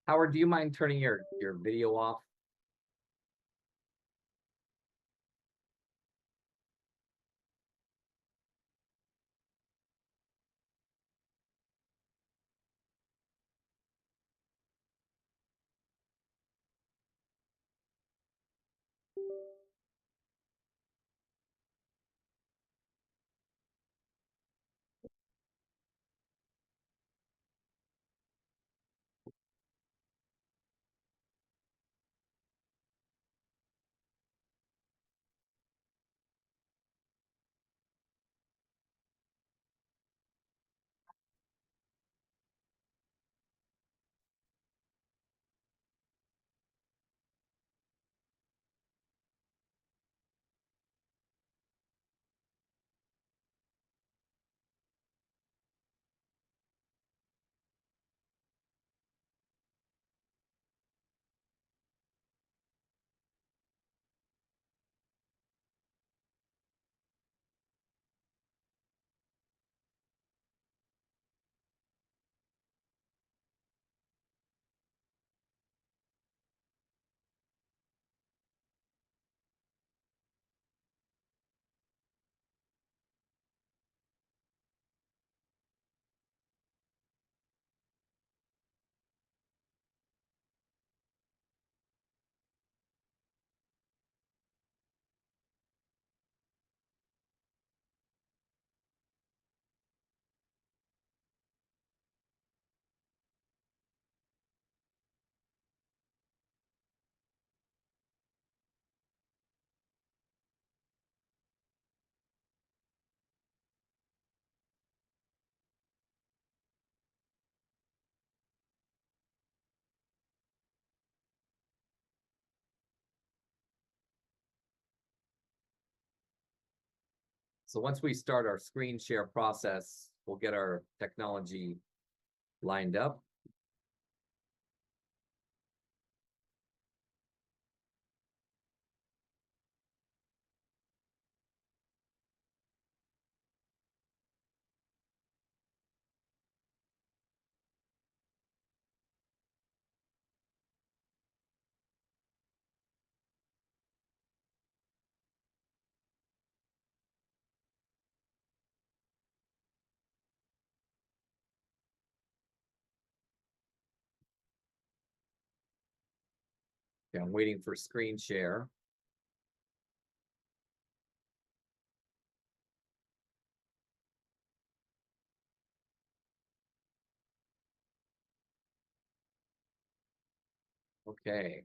Howard, do you mind turning your video off? So once we start our screen share process, we'll get our technology lined up. Okay, I'm waiting for screen share. Okay.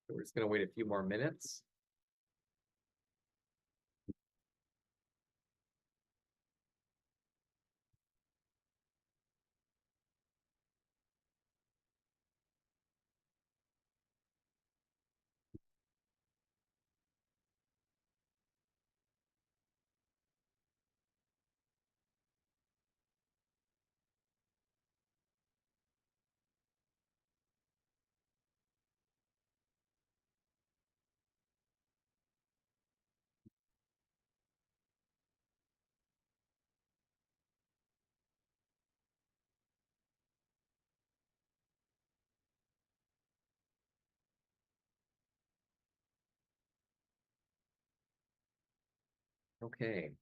We're just going to wait a few more minutes. Okay.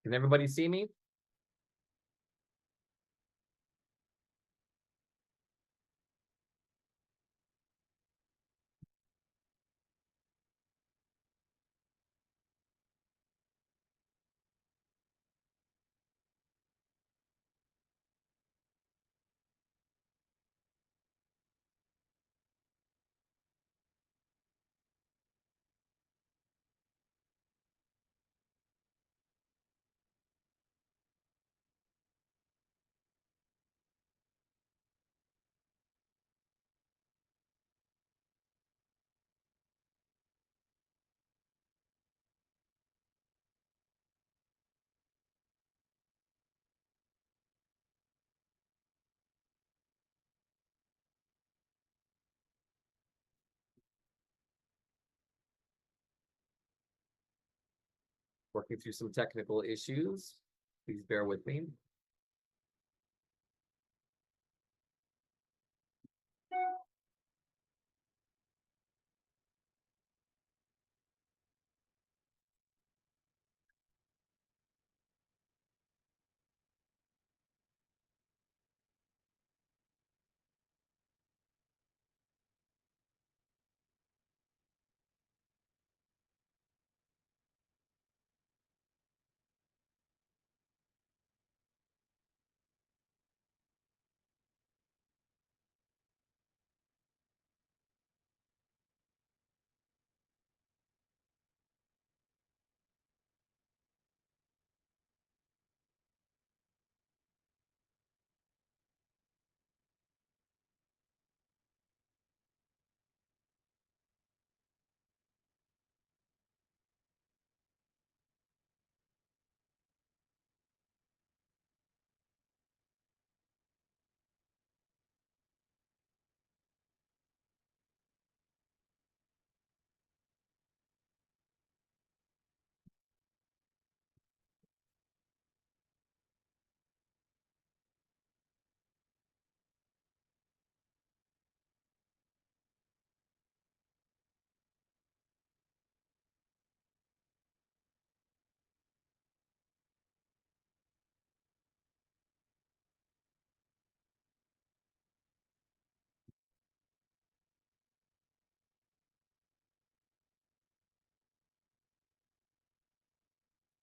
Can everybody see me? Working through some technical issues. Please bear with me.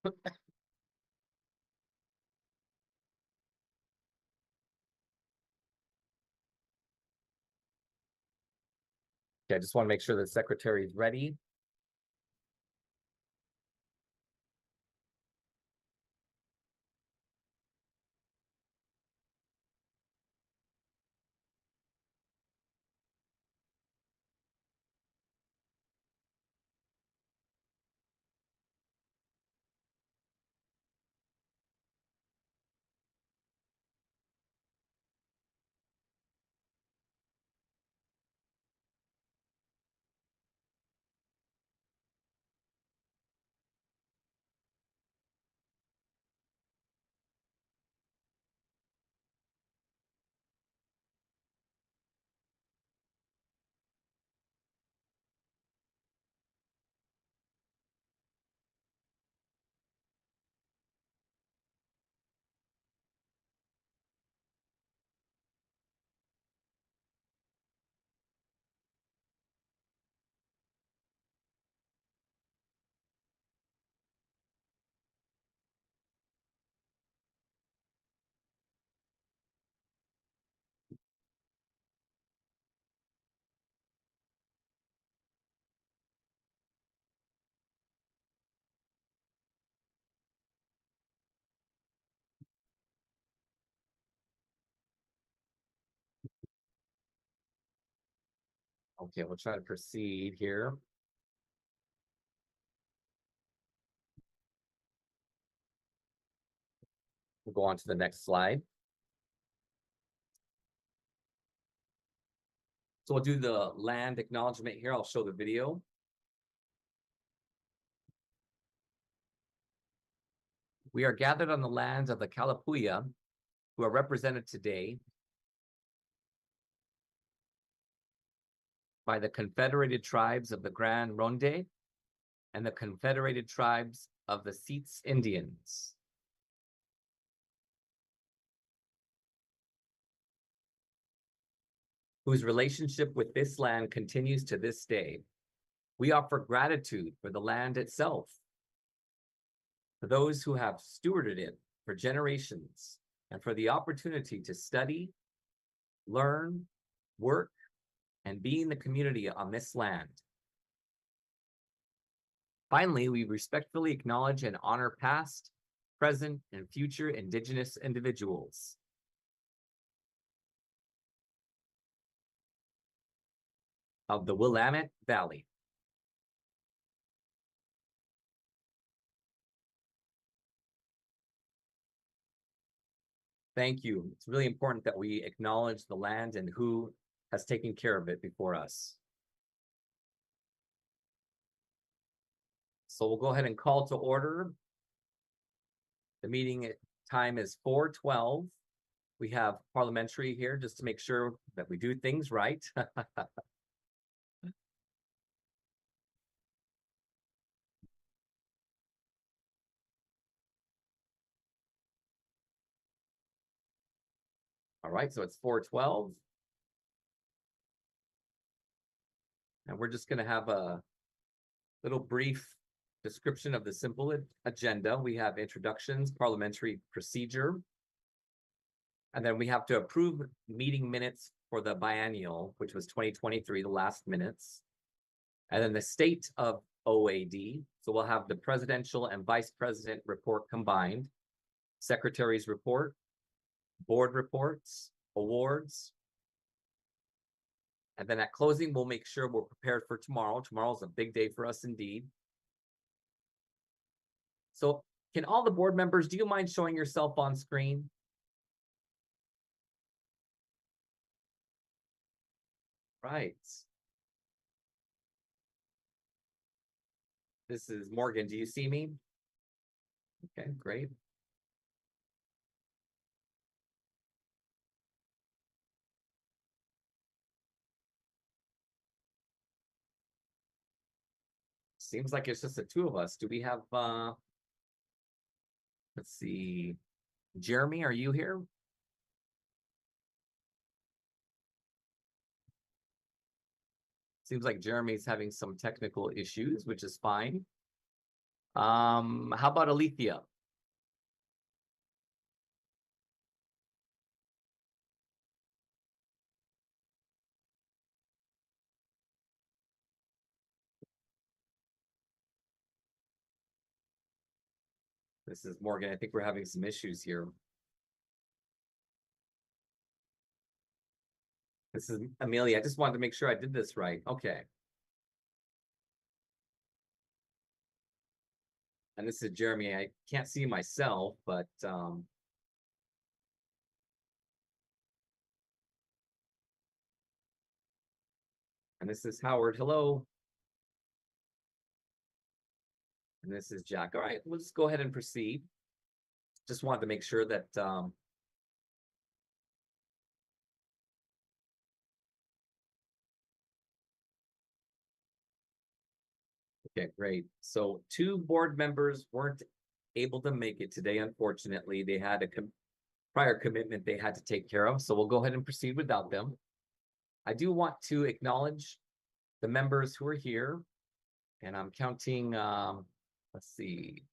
Okay, I just want to make sure the secretary is ready. Okay, we'll try to proceed here. We'll go on to the next slide. So we'll do the land acknowledgement here. I'll show the video. We are gathered on the lands of the Kalapuya, who are represented today by the Confederated Tribes of the Grand Ronde and the Confederated Tribes of the Seats Indians. Whose relationship with this land continues to this day. We offer gratitude for the land itself, for those who have stewarded it for generations, and for the opportunity to study, learn, work, and be in the community on this land. Finally, we respectfully acknowledge and honor past, present, and future Indigenous individuals. Of the Willamette Valley. Thank you. It's really important that we acknowledge the land and who has taken care of it before us. So we'll go ahead and call to order. The meeting time is 4:12. We have parliamentary here just to make sure that we do things right. All right, so it's 4:12. And we're just going to have a little brief description of the simple agenda. We have introductions, parliamentary procedure, and then we have to approve meeting minutes for the biennial, which was 2023, the last minutes. And then the state of OAD. So we'll have the presidential and vice president report combined, secretary's report, board reports, awards. And then at closing, we'll make sure we're prepared for tomorrow. Tomorrow's a big day for us indeed. So can all the board members, do you mind showing yourself on screen? Right. This is Morgan. Do you see me? Okay, great. Seems like it's just the two of us. Do we have, let's see, Jeremy, are you here? Seems like Jeremy's having some technical issues, which is fine. How about Alethea? This is Morgan. I think we're having some issues here. This is Amelia. I just wanted to make sure I did this right. Okay. And this is Jeremy. I can't see myself, but and this is Howard. Hello. And this is Jack. All right, we'll just go ahead and proceed. Just wanted to make sure that okay, great. So 2 board members weren't able to make it today, unfortunately. They had a prior commitment they had to take care of, so we'll go ahead and proceed without them. I do want to acknowledge the members who are here, and I'm counting, let's see.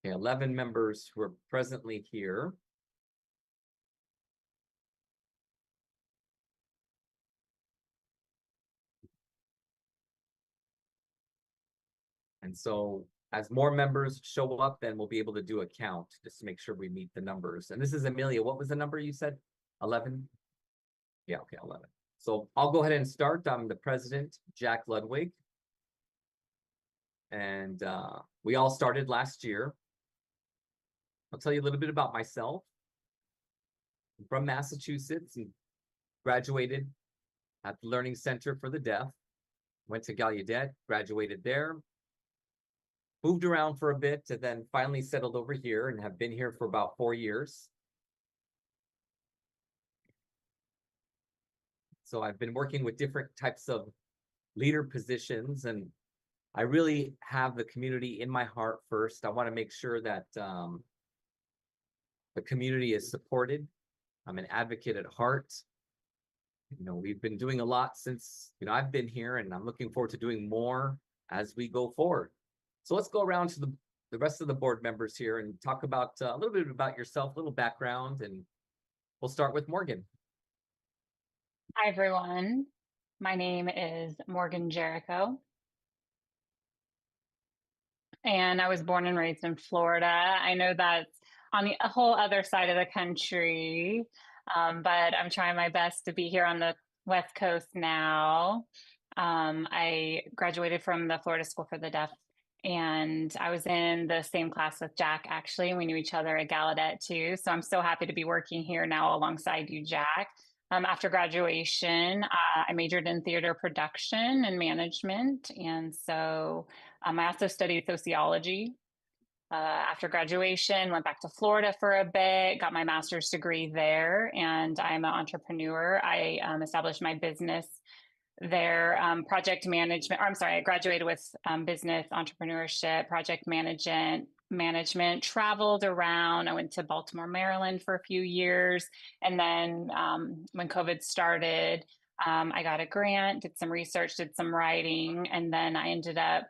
Okay, 11 members who are presently here. And so as more members show up, then we'll be able to do a count just to make sure we meet the numbers. And this is Amelia. What was the number you said? 11? Yeah, okay, 11. So I'll go ahead and start. I'm the president, Jack Ludwig. And we all started last year. I'll tell you a little bit about myself. I'm from Massachusetts and graduated at the Learning Center for the Deaf. Went to Gallaudet, graduated there. Moved around for a bit and then finally settled over here and have been here for about 4 years. So I've been working with different types of leader positions, and I really have the community in my heart first. I want to make sure that the community is supported. I'm an advocate at heart. You know, we've been doing a lot since, you know, I've been here, and I'm looking forward to doing more as we go forward. So let's go around to the rest of the board members here and talk about a little bit about yourself, a little background, and we'll start with Morgan. Hi, everyone. My name is Morgan Jericho, and I was born and raised in Florida. I know that's on the whole other side of the country, but I'm trying my best to be here on the West Coast now. I graduated from the Florida School for the Deaf, and I was in the same class with Jack, actually. We knew each other at Gallaudet too. So I'm so happy to be working here now alongside you, Jack. After graduation, I majored in theater production and management. And so I also studied sociology. After graduation, went back to Florida for a bit, got my master's degree there, and I'm an entrepreneur. I established my business there, project management. Or I'm sorry, I graduated with business entrepreneurship, project management, traveled around. I went to Baltimore, Maryland for a few years. And then when COVID started, I got a grant, did some research, did some writing, and then I ended up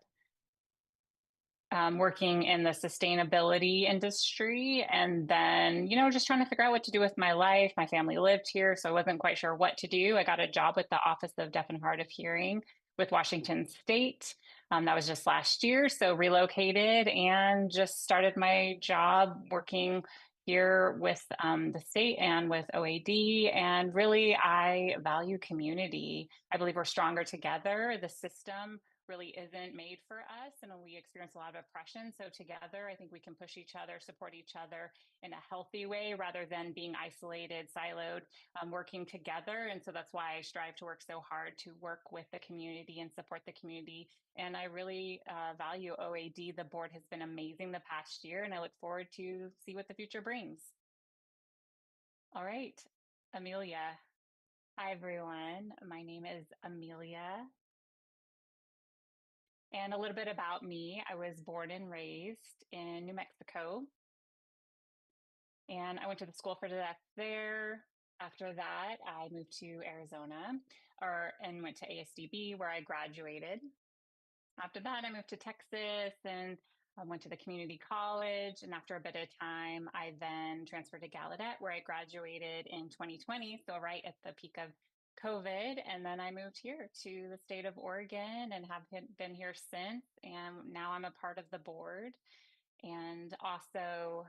working in the sustainability industry. And then, just trying to figure out what to do with my life. My family lived here, so I wasn't quite sure what to do. I got a job with the Office of Deaf and Hard of Hearing with Washington State. That was just last year. So relocated and just started my job working here with the state and with OAD. And really, I value community. I believe we're stronger together. The system really isn't made for us, and we experience a lot of oppression. So together, I think we can push each other, support each other in a healthy way rather than being isolated, siloed, working together. And so that's why I strive to work so hard to work with the community and support the community. And I really value OAD. The board has been amazing the past year, and I look forward to see what the future brings. All right, Amelia. Hi, everyone. My name is Amelia. And a little bit about me. I was born and raised in New Mexico. And I went to the school for the deaf there. After that, I moved to Arizona and went to ASDB where I graduated. After that, I moved to Texas and I went to the community college. And after a bit of time, I then transferred to Gallaudet where I graduated in 2020. So right at the peak of COVID. And then I moved here to the state of Oregon and have been here since. And now I'm a part of the board. And also,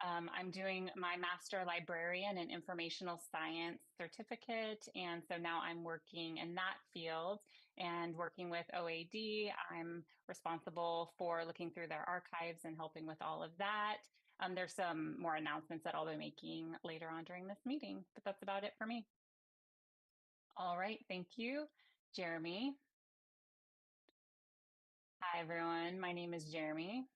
I'm doing my Master Librarian and Informational Science certificate. And so now I'm working in that field and working with OAD. I'm responsible for looking through their archives and helping with all of that. There's some more announcements that I'll be making later on during this meeting, but that's about it for me. All right, thank you, Jeremy. Hi, everyone. My name is Jeremy.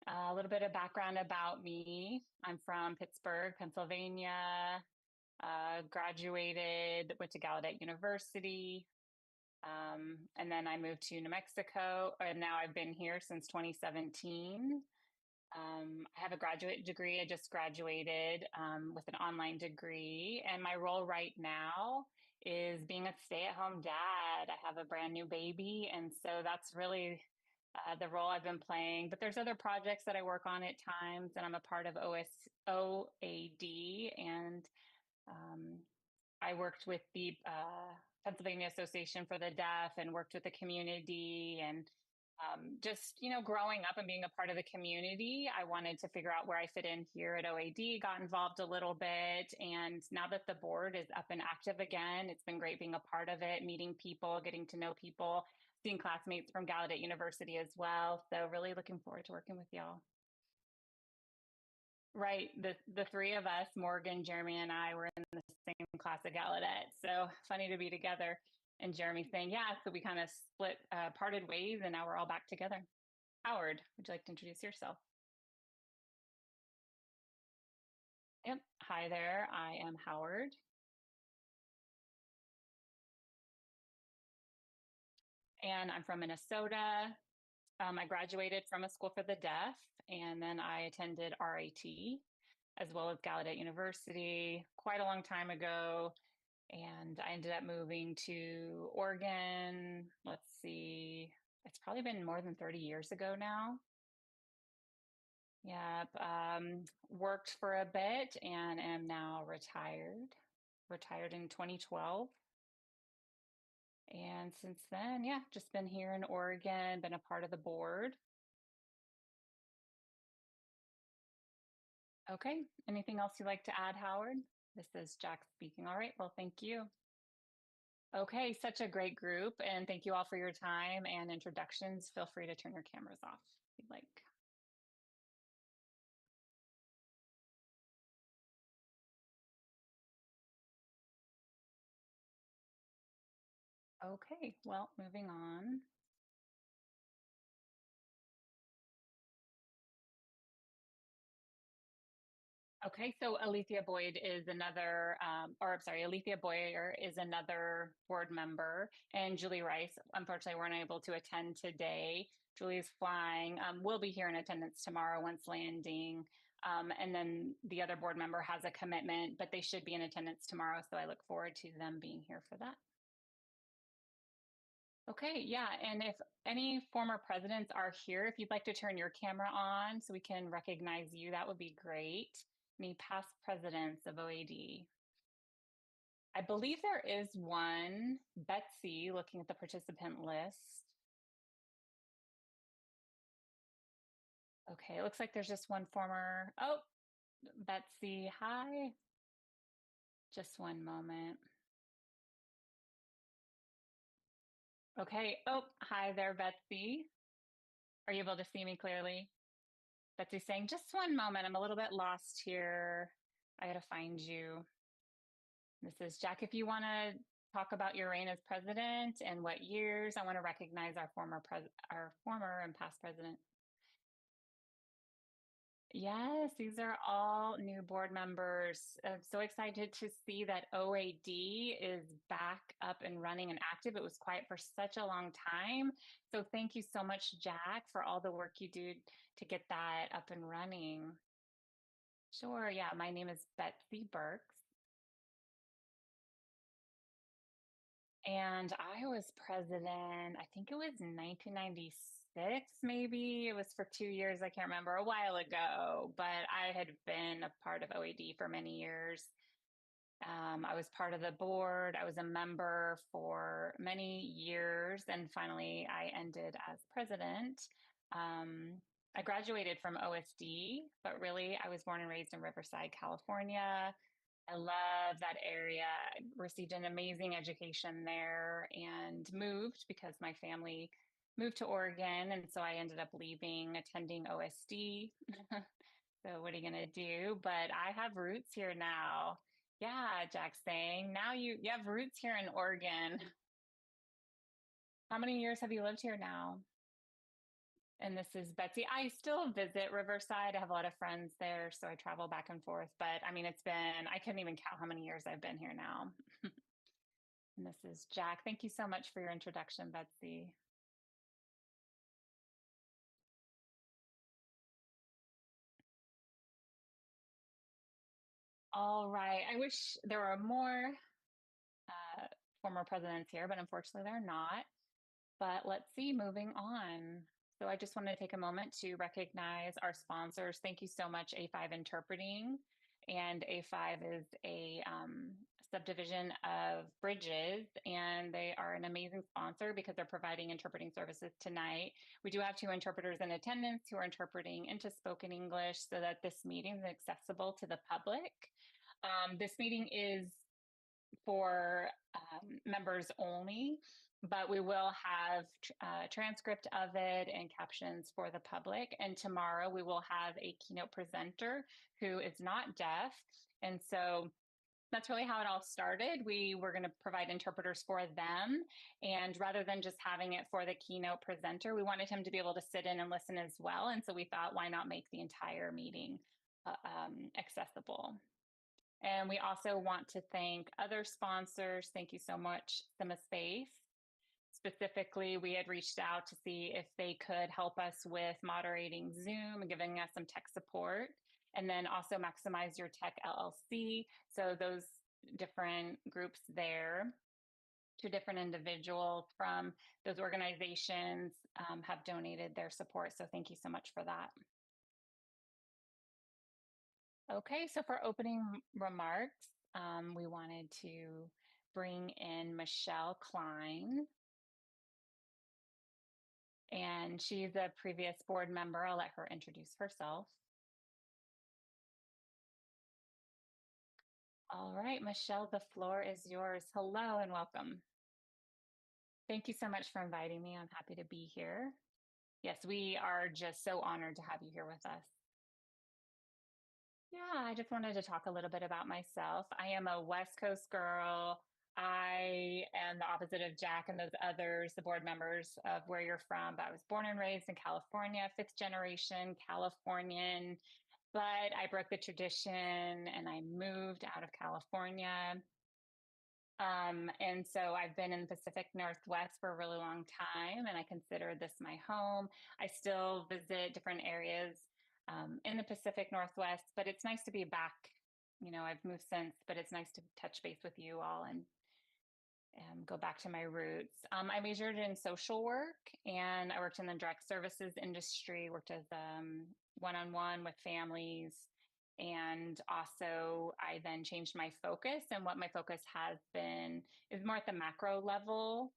A little bit of background about me. I'm from Pittsburgh, Pennsylvania. Graduated, went to Gallaudet University, and then I moved to New Mexico, and now I've been here since 2017. I have a graduate degree. I just graduated with an online degree, and my role right now is being a stay-at-home dad. I have a brand new baby, and so that's really the role I've been playing. But there's other projects that I work on at times, and I'm a part of OAD, and I worked with the Pennsylvania Association for the Deaf and worked with the community and just, growing up and being a part of the community, I wanted to figure out where I fit in here at OAD, got involved a little bit. And now that the board is up and active again, it's been great being a part of it, meeting people, getting to know people, seeing classmates from Gallaudet University as well. So really looking forward to working with y'all. Right. The three of us, Morgan, Jeremy, and I, were in the same class at Gallaudet. So funny to be together. And Jeremy saying, yeah, so we kind of parted ways, and now we're all back together. Howard, would you like to introduce yourself? Yep. Hi there. I am Howard. And I'm from Minnesota. I graduated from a school for the deaf, and then I attended RIT as well as Gallaudet University quite a long time ago. And I ended up moving to Oregon. Let's see, it's probably been more than 30 years ago now. Yep. Worked for a bit and am now retired. Retired in 2012. And since then, yeah, just been here in Oregon, been a part of the board. Okay. Anything else you'd like to add, Howard? This is Jack speaking. All right. Well, thank you. Okay. Such a great group. And thank you all for your time and introductions. Feel free to turn your cameras off if you'd like. Okay, well, moving on. Okay, so Alethea Boyd is another, or I'm sorry, Alethea Boyer is another board member, and Julie Rice, unfortunately, weren't able to attend today. Julie's flying. We'll be here in attendance tomorrow once landing. And then the other board member has a commitment, but they should be in attendance tomorrow. So I look forward to them being here for that. Okay, yeah. And if any former presidents are here, if you'd like to turn your camera on so we can recognize you, that would be great. Any past presidents of OAD? I believe there is one, Betsy, looking at the participant list. Okay, it looks like there's just one former. Oh, Betsy, hi. Just one moment. Okay. Oh, hi there, Betsy. Are you able to see me clearly? Betsy's saying, just one moment. I'm a little bit lost here. I got to find you. This is Jack. If you want to talk about your reign as president and what years, I want to recognize our former and past president. Yes, these are all new board members. I'm so excited to see that OAD is back up and running and active. It was quiet for such a long time. So thank you so much, Jack, for all the work you do to get that up and running. Sure. Yeah, my name is Betsy Burks. And I was president, I think it was 1996, maybe. It was for 2 years. I can't remember, a while ago, but I had been a part of OAD for many years. I was part of the board. I was a member for many years. And finally, I ended as president. I graduated from OSD, but really, I was born and raised in Riverside, California. I love that area. I received an amazing education there and moved because my family moved to Oregon. And so I ended up leaving, attending OSD. So what are you going to do? But I have roots here now. Yeah, Jack's saying, now you have roots here in Oregon. How many years have you lived here now? And this is Betsy. I still visit Riverside. I have a lot of friends there, so I travel back and forth. But I mean, I couldn't even count how many years I've been here now. And this is Jack. Thank you so much for your introduction, Betsy. All right. I wish there were more former presidents here, but unfortunately, they're not. But let's see, moving on. So I just want to take a moment to recognize our sponsors. Thank you so much, A5 Interpreting. And A5 is a subdivision of Bridges, and they are an amazing sponsor because they're providing interpreting services tonight. We do have 2 interpreters in attendance who are interpreting into spoken English so that this meeting is accessible to the public. This meeting is for members only, but we will have a transcript of it and captions for the public. And tomorrow we will have a keynote presenter who is not deaf. And so that's really how it all started. We were going to provide interpreters for them. And rather than just having it for the keynote presenter, we wanted him to be able to sit in and listen as well. And so we thought, why not make the entire meeting accessible? And we also want to thank other sponsors. Thank you so much, SimaSpace. Specifically, we had reached out to see if they could help us with moderating Zoom and giving us some tech support. And then also Maximize Your Tech LLC. So those different groups there, 2 different individuals from those organizations have donated their support. So thank you so much for that. Okay, so for opening remarks, we wanted to bring in Michelle Klein. And she's a previous board member. I'll let her introduce herself. All right, Michelle, the floor is yours. Hello and welcome. Thank you so much for inviting me. I'm happy to be here. Yes, we are just so honored to have you here with us. Yeah, I just wanted to talk a little bit about myself. I am a West Coast girl, I am the opposite of Jack and those others, the board members of where you're from. But I was born and raised in California, fifth generation Californian. But I broke the tradition and I moved out of California. And so I've been in the Pacific Northwest for a really long time, and I consider this my home. I still visit different areas in the Pacific Northwest, but it's nice to be back. You know, I've moved since, but it's nice to touch base with you all and go back to my roots. I majored in social work and I worked in the direct services industry, worked as one-on-one with families. And also, I then changed my focus. And what my focus has been is more at the macro level.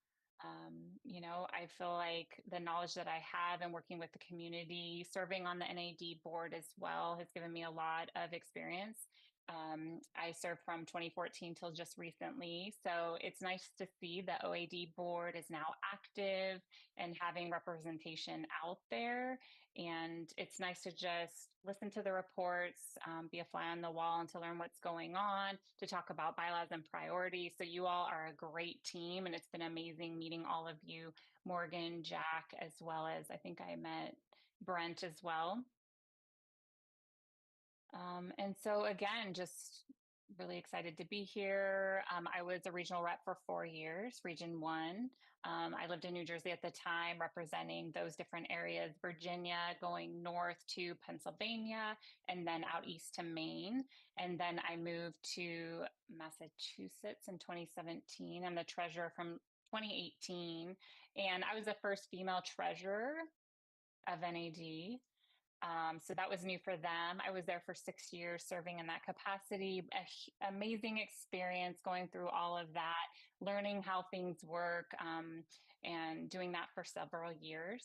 You know, I feel like the knowledge that I have and working with the community, serving on the NAD board as well, has given me a lot of experience. I served from 2014 till just recently. So it's nice to see the OAD board is now active and having representation out there. And it's nice to just listen to the reports, be a fly on the wall, and to learn what's going on, to talk about bylaws and priorities. So you all are a great team, and it's been amazing meeting all of you, Morgan, Jack, as well as I think I met Brent as well. And so again, just really excited to be here. I was a regional rep for 4 years, Region 1. I lived in New Jersey at the time, representing those different areas, Virginia, going north to Pennsylvania, and then out east to Maine. And then I moved to Massachusetts in 2017. I'm the treasurer from 2018. And I was the first female treasurer of NAD. So that was new for them. I was there for 6 years serving in that capacity. Amazing experience going through all of that, learning how things work, and doing that for several years.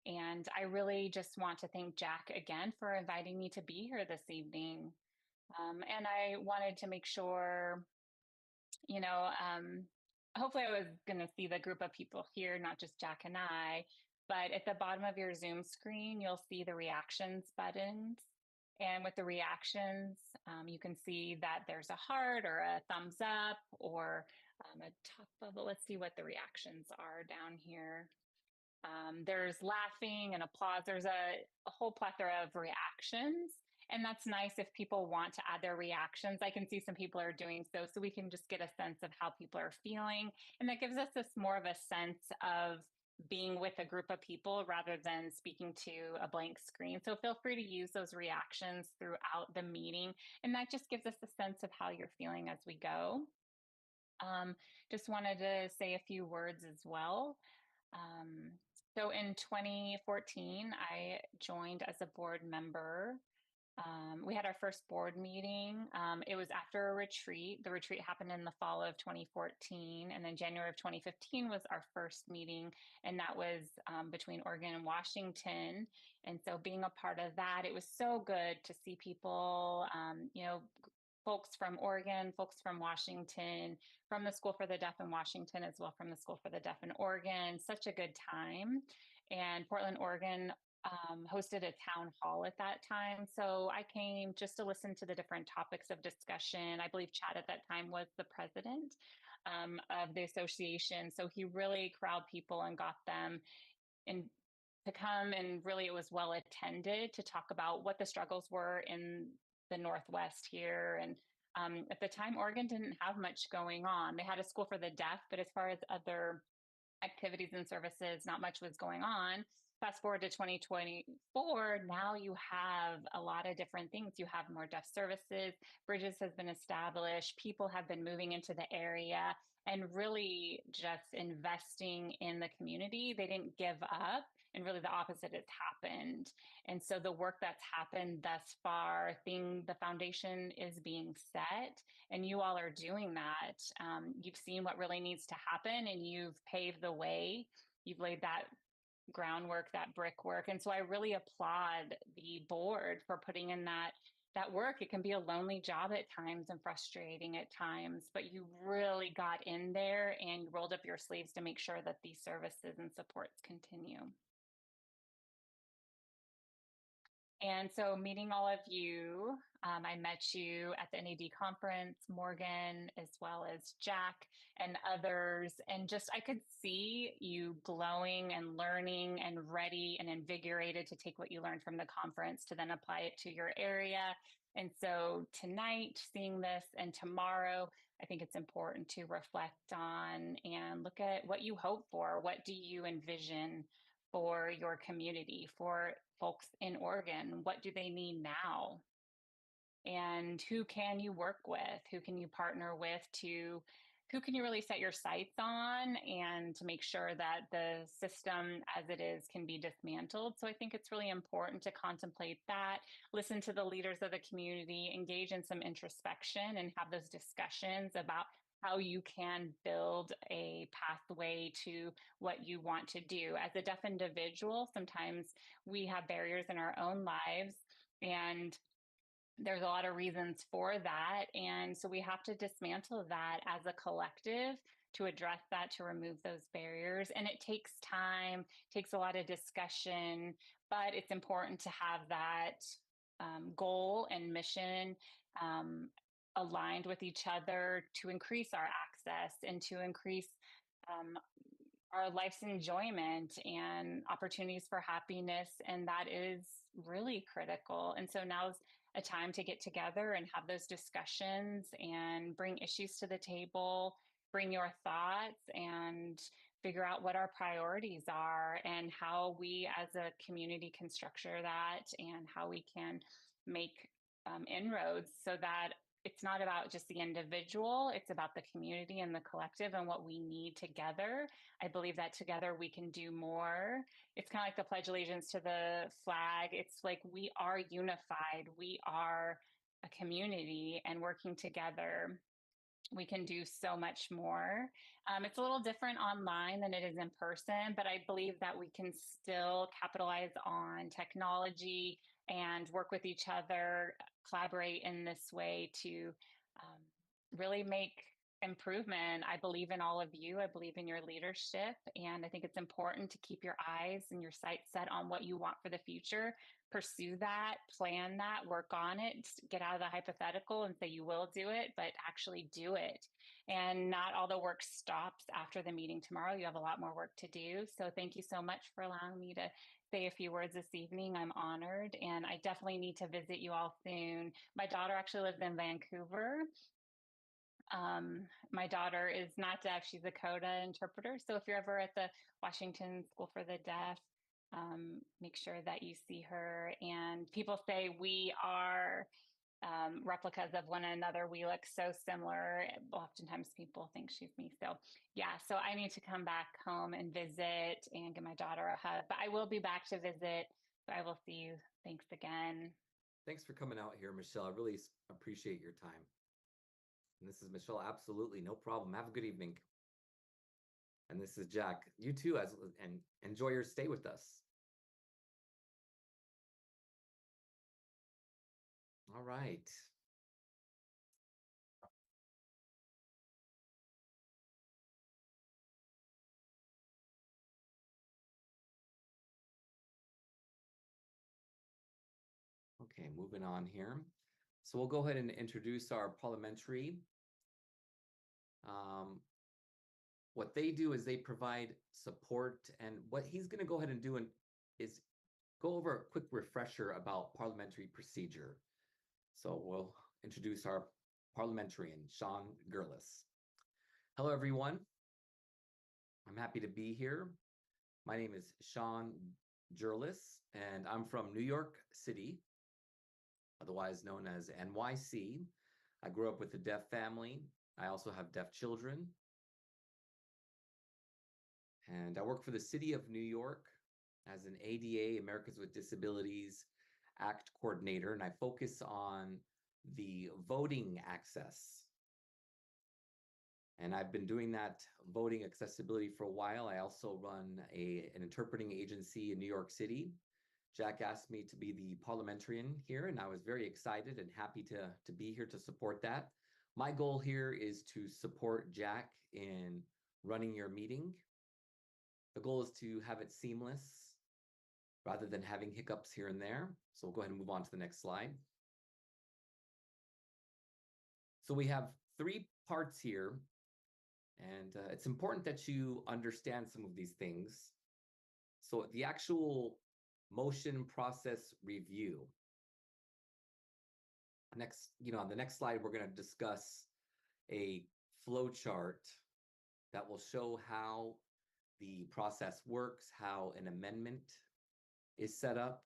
And I really just want to thank Jack again for inviting me to be here this evening. And I wanted to make sure, you know, hopefully I was going to see the group of people here, not just Jack and I, but at the bottom of your Zoom screen, you'll see the reactions buttons. And with the reactions, you can see that there's a heart or a thumbs up or a talk bubble. Let's see what the reactions are down here. There's laughing and applause. There's a whole plethora of reactions. And that's nice if people want to add their reactions. I can see some people are doing so we can just get a sense of how people are feeling. And that gives us this more of a sense of being with a group of people rather than speaking to a blank screen. So feel free to use those reactions throughout the meeting. And that just gives us a sense of how you're feeling as we go. Just wanted to say a few words as well. So in 2014, I joined as a board member. We had our first board meeting. It was after a retreat. The retreat happened in the fall of 2014. And then January of 2015 was our first meeting. And that was between Oregon and Washington. And so being a part of that, it was so good to see people, you know, folks from Oregon, folks from Washington, from the School for the Deaf in Washington, as well from the School for the Deaf in Oregon. Such a good time. And Portland, Oregon hosted a town hall at that time. So I came just to listen to the different topics of discussion. I believe Chad at that time was the president of the association. So he really corralled people and got them in to come, and really it was well attended to talk about what the struggles were in the Northwest here. And at the time, Oregon didn't have much going on. They had a school for the deaf, but as far as other activities and services, not much was going on. Fast forward to 2024, now you have a lot of different things. You have more deaf services, Bridges has been established, people have been moving into the area and really just investing in the community. They didn't give up, and really the opposite has happened. And so the work that's happened thus far, the foundation is being set, and you all are doing that. You've seen what really needs to happen, and you've paved the way. You've laid that groundwork, that brickwork. And so I really applaud the board for putting in that work. It can be a lonely job at times and frustrating at times, but you really got in there and you rolled up your sleeves to make sure that these services and supports continue. And so meeting all of you, I met you at the NAD conference, Morgan, as well as Jack and others. And just I could see you glowing and learning and ready and invigorated to take what you learned from the conference to then apply it to your area. And so tonight, seeing this and tomorrow, I think it's important to reflect on and look at what you hope for. What do you envision for your community, for folks in Oregon? What do they need now? And who can you work with? Who can you partner with to who can you really set your sights on and to make sure that the system as it is can be dismantled? So I think it's really important to contemplate that, listen to the leaders of the community, engage in some introspection and have those discussions about how you can build a pathway to what you want to do. As a deaf individual, sometimes we have barriers in our own lives, and there's a lot of reasons for that. And so we have to dismantle that as a collective to address that, to remove those barriers. And it takes time, takes a lot of discussion, but it's important to have that goal and mission aligned with each other to increase our access and to increase our life's enjoyment and opportunities for happiness. And that is really critical. And so now's a time to get together and have those discussions and bring issues to the table, bring your thoughts, and figure out what our priorities are and how we as a community can structure that and how we can make inroads so that it's not about just the individual, it's about the community and the collective and what we need together. I believe that together we can do more. It's kind of like the Pledge Allegiance to the flag. It's like we are unified, we are a community, and working together, we can do so much more. It's a little different online than it is in person, but I believe that we can still capitalize on technology and work with each other, collaborate in this way to really make improvement. I believe in all of you. I believe in your leadership. And I think it's important to keep your eyes and your sights set on what you want for the future. Pursue that, plan that, work on it, get out of the hypothetical and say you will do it, but actually do it. And not all the work stops after the meeting tomorrow. You have a lot more work to do. So thank you so much for allowing me to say a few words this evening. I'm honored, and I definitely need to visit you all soon. My daughter actually lives in Vancouver. My daughter is not deaf, she's a CODA interpreter. So if you're ever at the Washington School for the Deaf, make sure that you see her. And people say we are replicas of one another. We look so similar. Oftentimes people think she's me. So yeah, so I need to come back home and visit and give my daughter a hug, but I will be back to visit. So I will see you. Thanks again. Thanks for coming out here, Michelle. I really appreciate your time. And this is Michelle. Absolutely, no problem. Have a good evening. And this is Jack. You too, and enjoy your stay with us. All right. Okay, moving on here. So we'll go ahead and introduce our parliamentary. What they do is they provide support, and what he's going to go ahead and do is go over a quick refresher about parliamentary procedure. So we'll introduce our parliamentarian, Sean Gerlis. Hello, everyone. I'm happy to be here. My name is Sean Gerlis, and I'm from New York City, otherwise known as NYC. I grew up with a deaf family. I also have deaf children. And I work for the City of New York as an ADA, Americans with Disabilities Act coordinator, and I focus on the voting access. And I've been doing that voting accessibility for a while. I also run an interpreting agency in New York City. Jack asked me to be the parliamentarian here, and I was very excited and happy to be here to support that. My goal here is to support Jack in running your meeting. The goal is to have it seamless rather than having hiccups here and there. So we'll go ahead and move on to the next slide. So we have 3 parts here, and it's important that you understand some of these things. So the actual motion process review. Next, on the next slide, we're going to discuss a flow chart that will show how the process works, how an amendment is set up.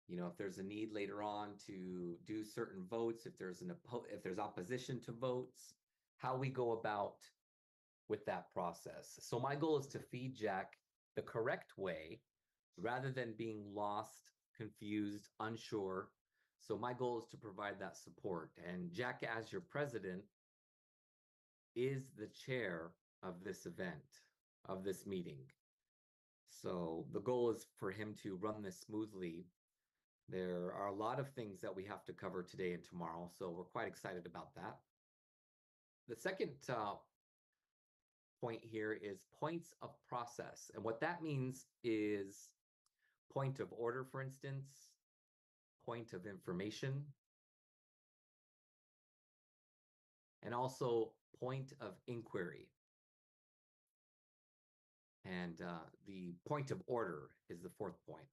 If there's a need later on to do certain votes, if there's opposition to votes, how we go about with that process. So my goal is to feed Jack the correct way rather than being lost, confused, unsure. So my goal is to provide that support. And Jack, as your president, is the chair of this event, of this meeting. So the goal is for him to run this smoothly. There are a lot of things that we have to cover today and tomorrow, so we're quite excited about that. The second point here is points of process. And what that means is point of order, for instance, point of information, and also point of inquiry. And the point of order is the 4th point.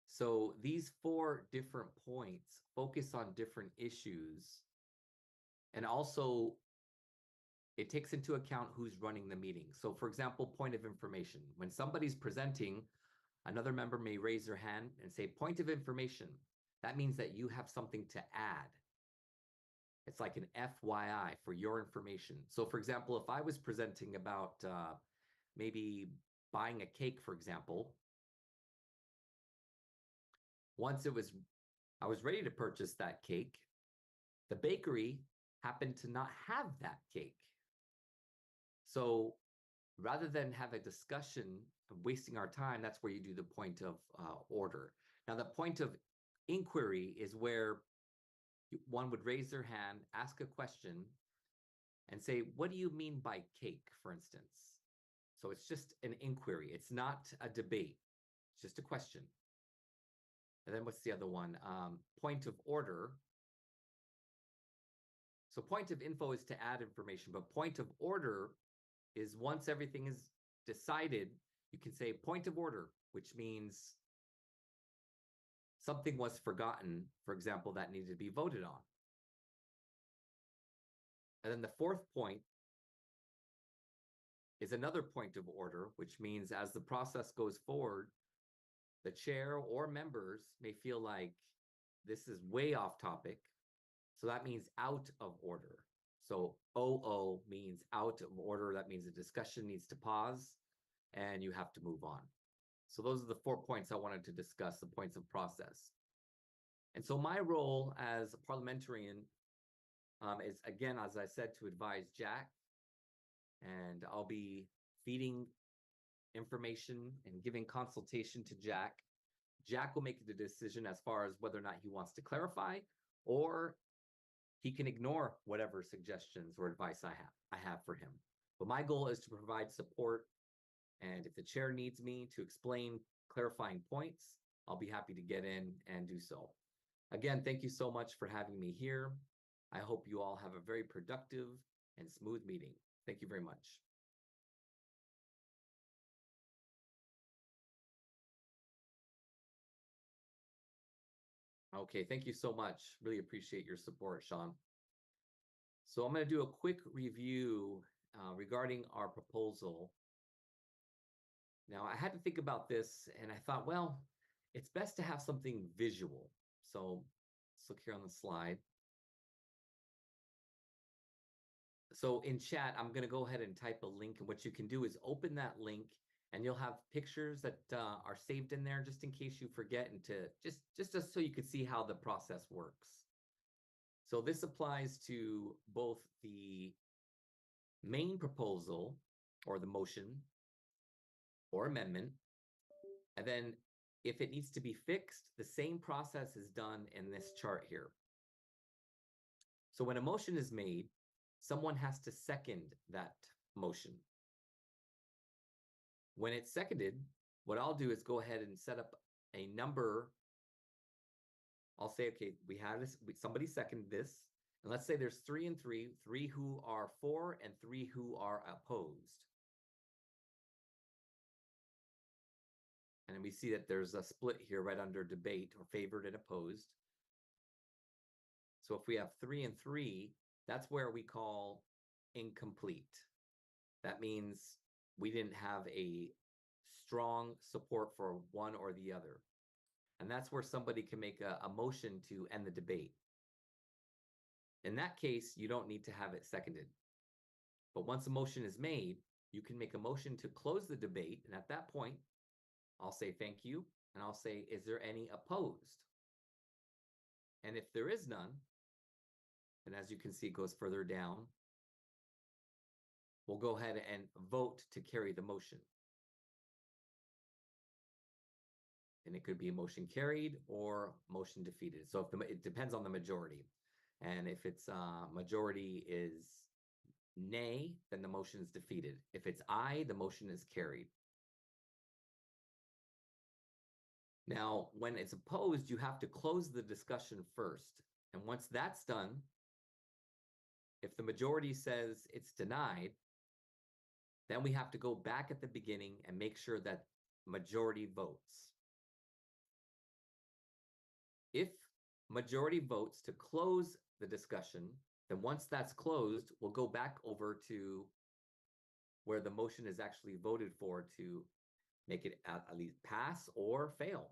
So these 4 different points focus on different issues, and also it takes into account who's running the meeting. So for example, point of information. When somebody's presenting, another member may raise their hand and say, point of information. That means that you have something to add. It's like an FYI for your information. So for example, if I was presenting about maybe buying a cake, for example, once I was ready to purchase that cake, the bakery happened to not have that cake. So rather than have a discussion of wasting our time, that's where you do the point of order. Now, the point of inquiry is where one would raise their hand, ask a question, and say, what do you mean by cake, for instance? So it's just an inquiry. It's not a debate. It's just a question. And then what's the other one? Point of order. So point of info is to add information, but point of order is once everything is decided, you can say point of order, which means something was forgotten, for example, that needed to be voted on. And then the 4th point is another point of order, which means as the process goes forward, the chair or members may feel like this is way off topic. So that means out of order. So OO means out of order. That means the discussion needs to pause and you have to move on. So those are the 4 points I wanted to discuss, the points of process. And so my role as a parliamentarian is, again, as I said, to advise Jack. And I'll be feeding information and giving consultation to Jack. Jack will make the decision as far as whether or not he wants to clarify, or he can ignore whatever suggestions or advice I have for him. But my goal is to provide support. And if the chair needs me to explain clarifying points, I'll be happy to get in and do so. Again, thank you so much for having me here. I hope you all have a very productive and smooth meeting. Thank you very much. Okay, thank you so much. Really appreciate your support, Sean. So I'm going to do a quick review regarding our proposal. Now, I had to think about this, and I thought, well, it's best to have something visual. So let's look here on the slide. So in chat, I'm going to go ahead and type a link, and what you can do is open that link, and you'll have pictures that are saved in there just in case you forget, and to just so you can see how the process works. So this applies to both the main proposal or the motion or amendment, and then if it needs to be fixed, the same process is done in this chart here. So when a motion is made, someone has to second that motion. When it's seconded, what I'll do is go ahead and set up a number. I'll say, okay, we had this, somebody seconded this, and let's say there's 3 and 3, 3 who are for and 3 who are opposed. And we see that there's a split here right under debate or favored and opposed. So if we have 3 and 3, that's where we call incomplete. That means we didn't have a strong support for one or the other. And that's where somebody can make a motion to end the debate. In that case, you don't need to have it seconded. But once a motion is made, you can make a motion to close the debate. And at that point, I'll say thank you. And I'll say, is there any opposed? And if there is none, and as you can see, it goes further down, we'll go ahead and vote to carry the motion. And it could be a motion carried or motion defeated. So if it depends on the majority. And if it's majority is nay, then the motion is defeated. If it's aye, the motion is carried. Now, when it's opposed, you have to close the discussion first. And once that's done, if the majority says it's denied, then we have to go back at the beginning and make sure that majority votes. If majority votes to close the discussion, then once that's closed, we'll go back over to where the motion is actually voted for to make it at least pass or fail.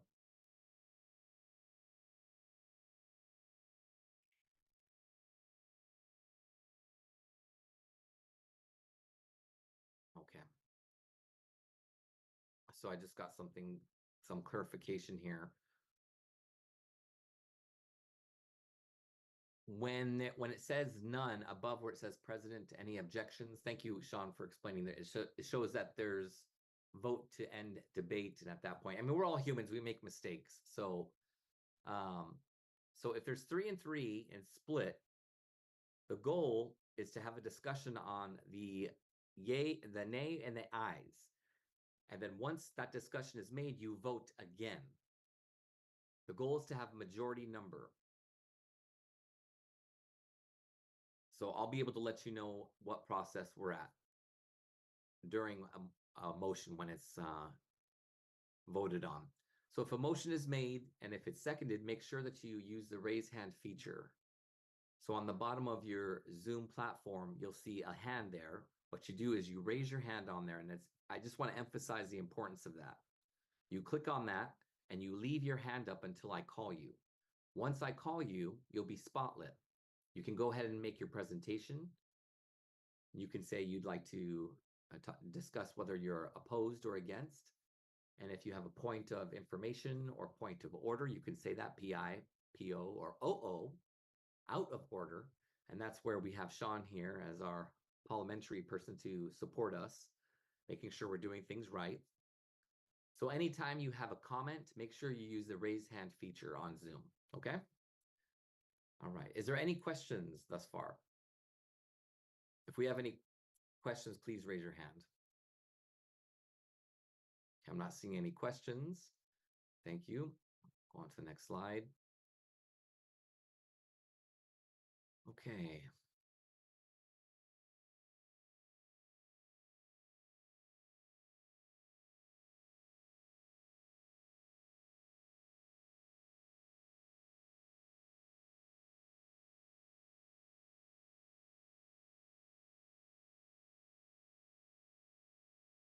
Okay. So I just got some clarification here. When it says none above where it says president, any objections? Thank you, Sean, for explaining that. It shows that there's vote to end debate. And at that point, I mean, we're all humans, we make mistakes. So, so if there's 3 and 3 and split, the goal is to have a discussion on the yay, the nay, and the ayes. And then once that discussion is made, you vote again. The goal is to have a majority number. So I'll be able to let you know what process we're at during a motion when it's voted on. So if a motion is made and if it's seconded, make sure that you use the raise hand feature. So on the bottom of your Zoom platform, you'll see a hand there. What you do is you raise your hand on there, and I just want to emphasize the importance of that. You click on that and you leave your hand up until I call you. Once I call you, you'll be spotlit. You can go ahead and make your presentation. You can say you'd like to discuss whether you're opposed or against. And if you have a point of information or point of order, you can say that PI, PO, or OO, out of order. And that's where we have Sean here as our parliamentary person to support us, making sure we're doing things right. So anytime you have a comment, make sure you use the raise hand feature on Zoom, okay? All right, is there any questions thus far? If we have any questions, please raise your hand. I'm not seeing any questions. Thank you. Go on to the next slide. Okay.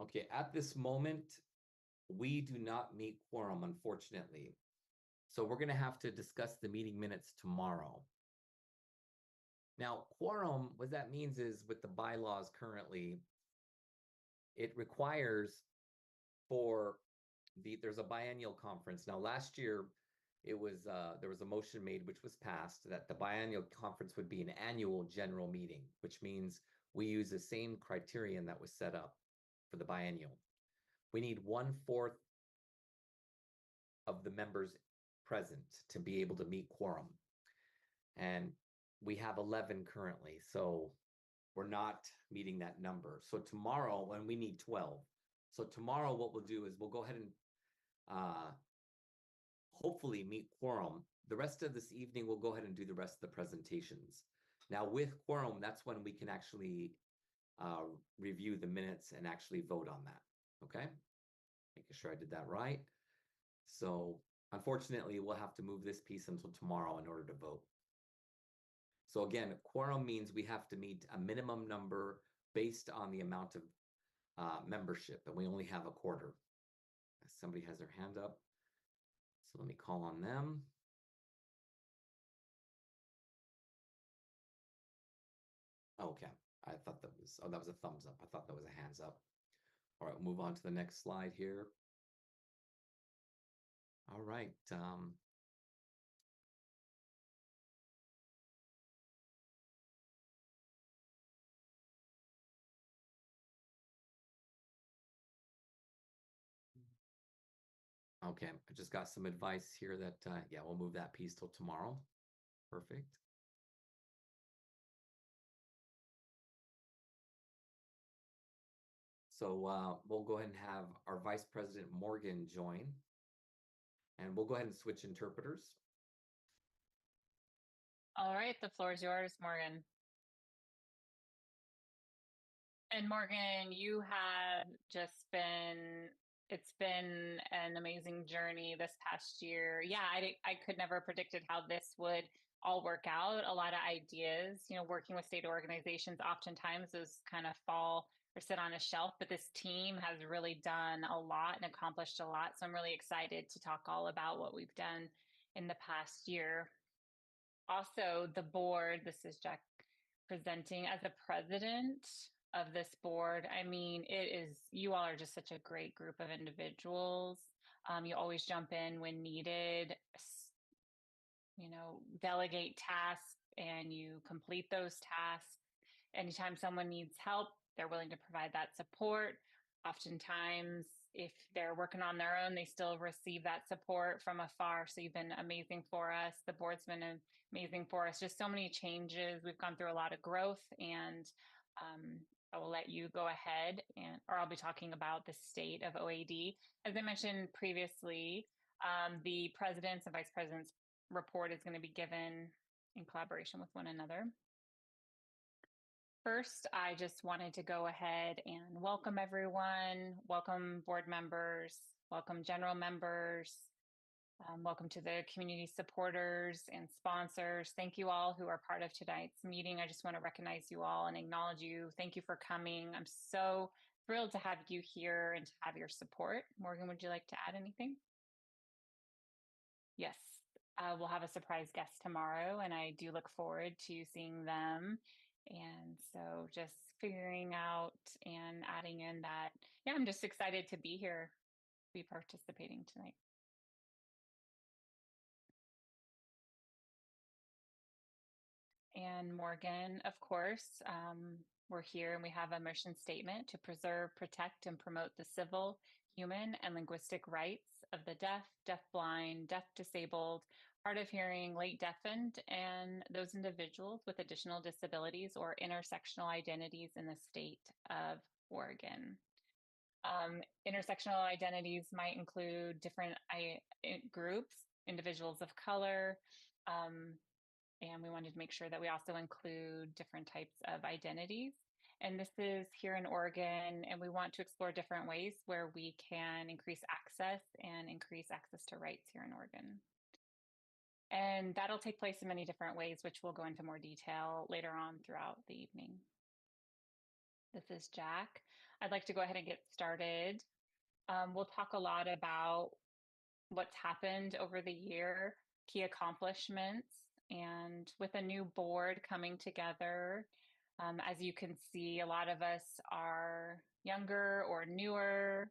Okay, at this moment, we do not meet quorum, unfortunately. So we're going to have to discuss the meeting minutes tomorrow. Now, quorum, what that means is with the bylaws currently, it requires there's a biennial conference. Now, last year, it was there was a motion made which was passed that the biennial conference would be an annual general meeting, which means we use the same criterion that was set up for the biennial. We need 1/4 of the members present to be able to meet quorum. And we have 11 currently, so we're not meeting that number. So tomorrow, when we need 12, So tomorrow, what we'll do is we'll go ahead and hopefully meet quorum. The rest of this evening, we'll go ahead and do the rest of the presentations. Now with quorum, that's when we can actually review the minutes and actually vote on that, okay? Making sure I did that right. So unfortunately, we'll have to move this piece until tomorrow in order to vote. So again, quorum means we have to meet a minimum number based on the amount of membership, and we only have a quarter. Somebody has their hand up. So let me call on them. Okay, I thought that was, oh, that was a thumbs up. I thought that was a hands up. All right, we'll move on to the next slide here. All right. Okay, I just got some advice here that, yeah, we'll move that piece till tomorrow. Perfect. So we'll go ahead and have our Vice President Morgan join. And we'll go ahead and switch interpreters. All right, the floor is yours, Morgan. And Morgan, you have just been, it's been an amazing journey this past year. Yeah, I could never predicted how this would all work out. A lot of ideas, you know, working with state organizations, oftentimes those kind of fall or sit on a shelf, but this team has really done a lot and accomplished a lot. So I'm really excited to talk all about what we've done in the past year. Also, the board, this is Jack presenting as a president of this board. I mean, it is, you all are just such a great group of individuals. You always jump in when needed, you know, delegate tasks and you complete those tasks. Anytime someone needs help, they're willing to provide that support. Oftentimes, if they're working on their own, they still receive that support from afar. So you've been amazing for us. The board's been amazing for us. Just so many changes. We've gone through a lot of growth, and I will let you go ahead and, or I'll be talking about the state of OAD. As I mentioned previously, the president's and vice president's report is going to be given in collaboration with one another. First, I just wanted to go ahead and welcome everyone, welcome board members, welcome general members, welcome to the community supporters and sponsors. Thank you all who are part of tonight's meeting. I just want to recognize you all and acknowledge you. Thank you for coming. I'm so thrilled to have you here and to have your support. Morgan, would you like to add anything? Yes, we'll have a surprise guest tomorrow, and I do look forward to seeing them. And so just figuring out and adding in that, yeah, I'm just excited to be here, be participating tonight. And Morgan, of course, we're here and we have a mission statement to preserve, protect, and promote the civil, human, and linguistic rights of the deaf, deafblind, deaf-disabled, hard of hearing, late deafened, and those individuals with additional disabilities or intersectional identities in the state of Oregon. Intersectional identities might include different groups, individuals of color, and we wanted to make sure that we also include different types of identities. And this is here in Oregon, and we want to explore different ways where we can increase access to rights here in Oregon. And that'll take place in many different ways, which we'll go into more detail later on throughout the evening. This is Jack. I'd like to go ahead and get started. We'll talk a lot about what's happened over the year, key accomplishments, and with a new board coming together, as you can see, a lot of us are younger or newer,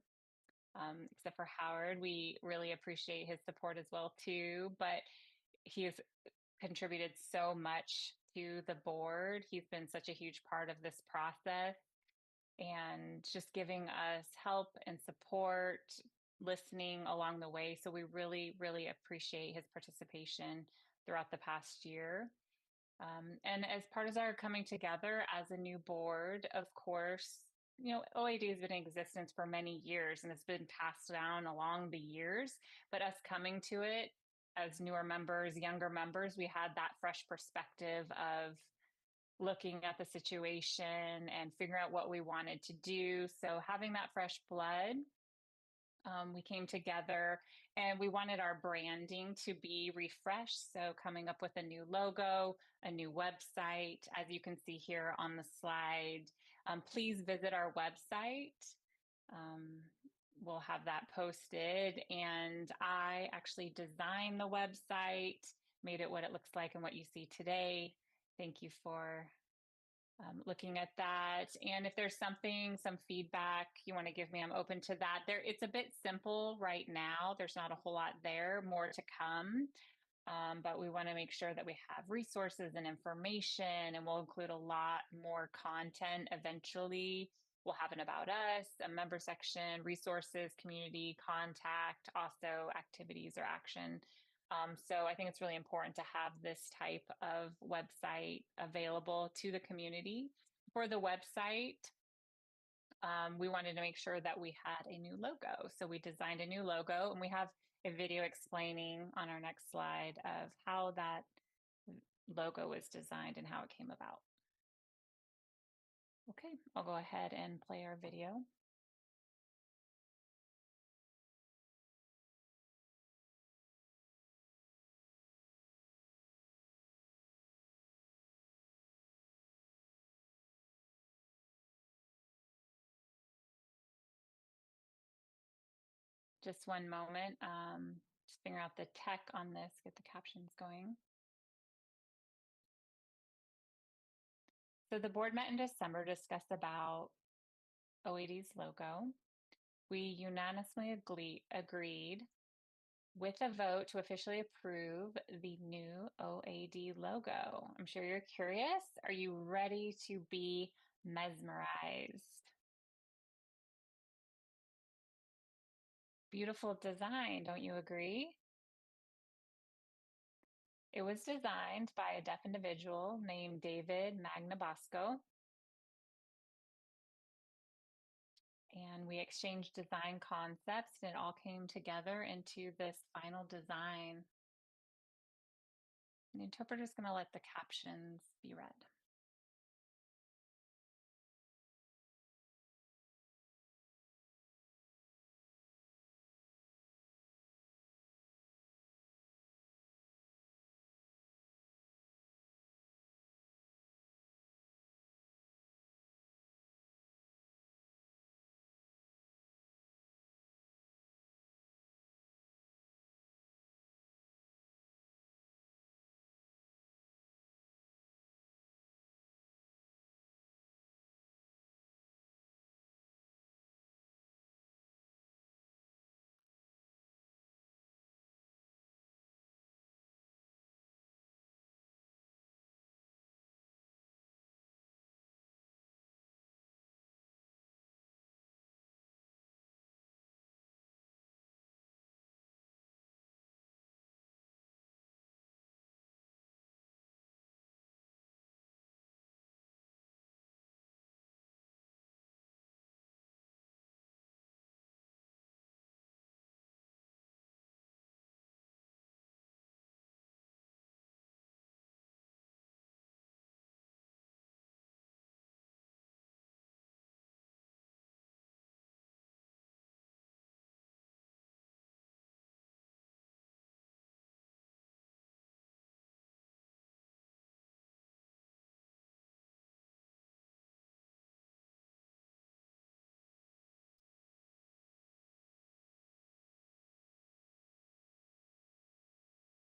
except for Howard. We really appreciate his support as well too, but he has contributed so much to the board. He's been such a huge part of this process and just giving us help and support, listening along the way. So we really, really appreciate his participation throughout the past year. And as part of our coming together as a new board, of course, OAD has been in existence for many years and it's been passed down along the years, but us coming to it as newer members, younger members, we had that fresh perspective of looking at the situation and figuring out what we wanted to do. So having that fresh blood, we came together and we wanted our branding to be refreshed. So coming up with a new logo, a new website, as you can see here on the slide. Please visit our website. We'll have that posted. And I actually designed the website, made it what it looks like and what you see today. Thank you for looking at that. And if there's some feedback you want to give me, I'm open to that. It's a bit simple right now. There's not a whole lot there, more to come. But we want to make sure that we have resources and information, and we'll include a lot more content eventually. We'll have an about us, a member section, resources, community, contact, also activities or action. So I think it's really important to have this type of website available to the community. For the website, we wanted to make sure that we had a new logo. So we designed a new logo, and we have a video explaining on our next slide of how that logo was designed and how it came about. Okay, I'll go ahead and play our video. Just one moment. Just figure out the tech on this, get the captions going. So the board met in December to discuss about OAD's logo. We unanimously agreed with a vote to officially approve the new OAD logo. I'm sure you're curious. Are you ready to be mesmerized? Beautiful design, don't you agree? It was designed by a deaf individual named David Magnabosco. And we exchanged design concepts, and it all came together into this final design. The interpreter is going to let the captions be read.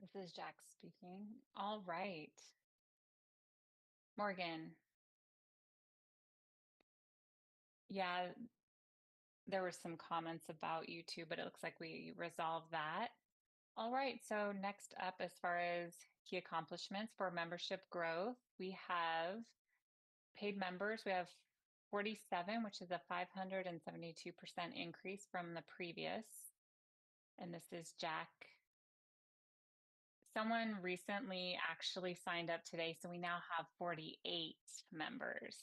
This is Jack speaking. All right. Morgan. Yeah, there were some comments about YouTube, but it looks like we resolved that. All right, so next up, as far as key accomplishments for membership growth, we have paid members. We have 47, which is a 572% increase from the previous. And this is Jack. Someone recently actually signed up today, so we now have 48 members.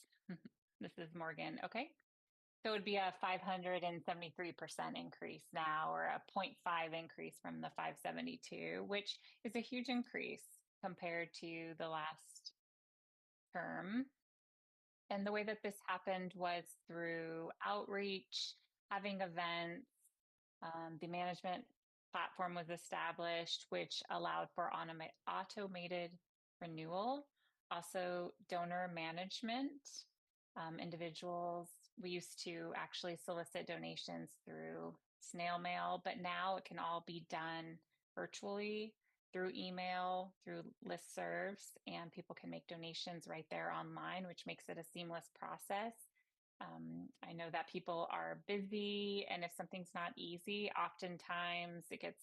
This is Morgan. Okay. So it would be a 573% increase now, or a 0.5 increase from the 572, which is a huge increase compared to the last term. And the way that this happened was through outreach, having events. The management platform was established, which allowed for automated renewal, also donor management. Individuals, we used to actually solicit donations through snail mail, but now it can all be done virtually through email, through listservs, and people can make donations right there online, which makes it a seamless process. I know that people are busy, and if something's not easy, oftentimes it gets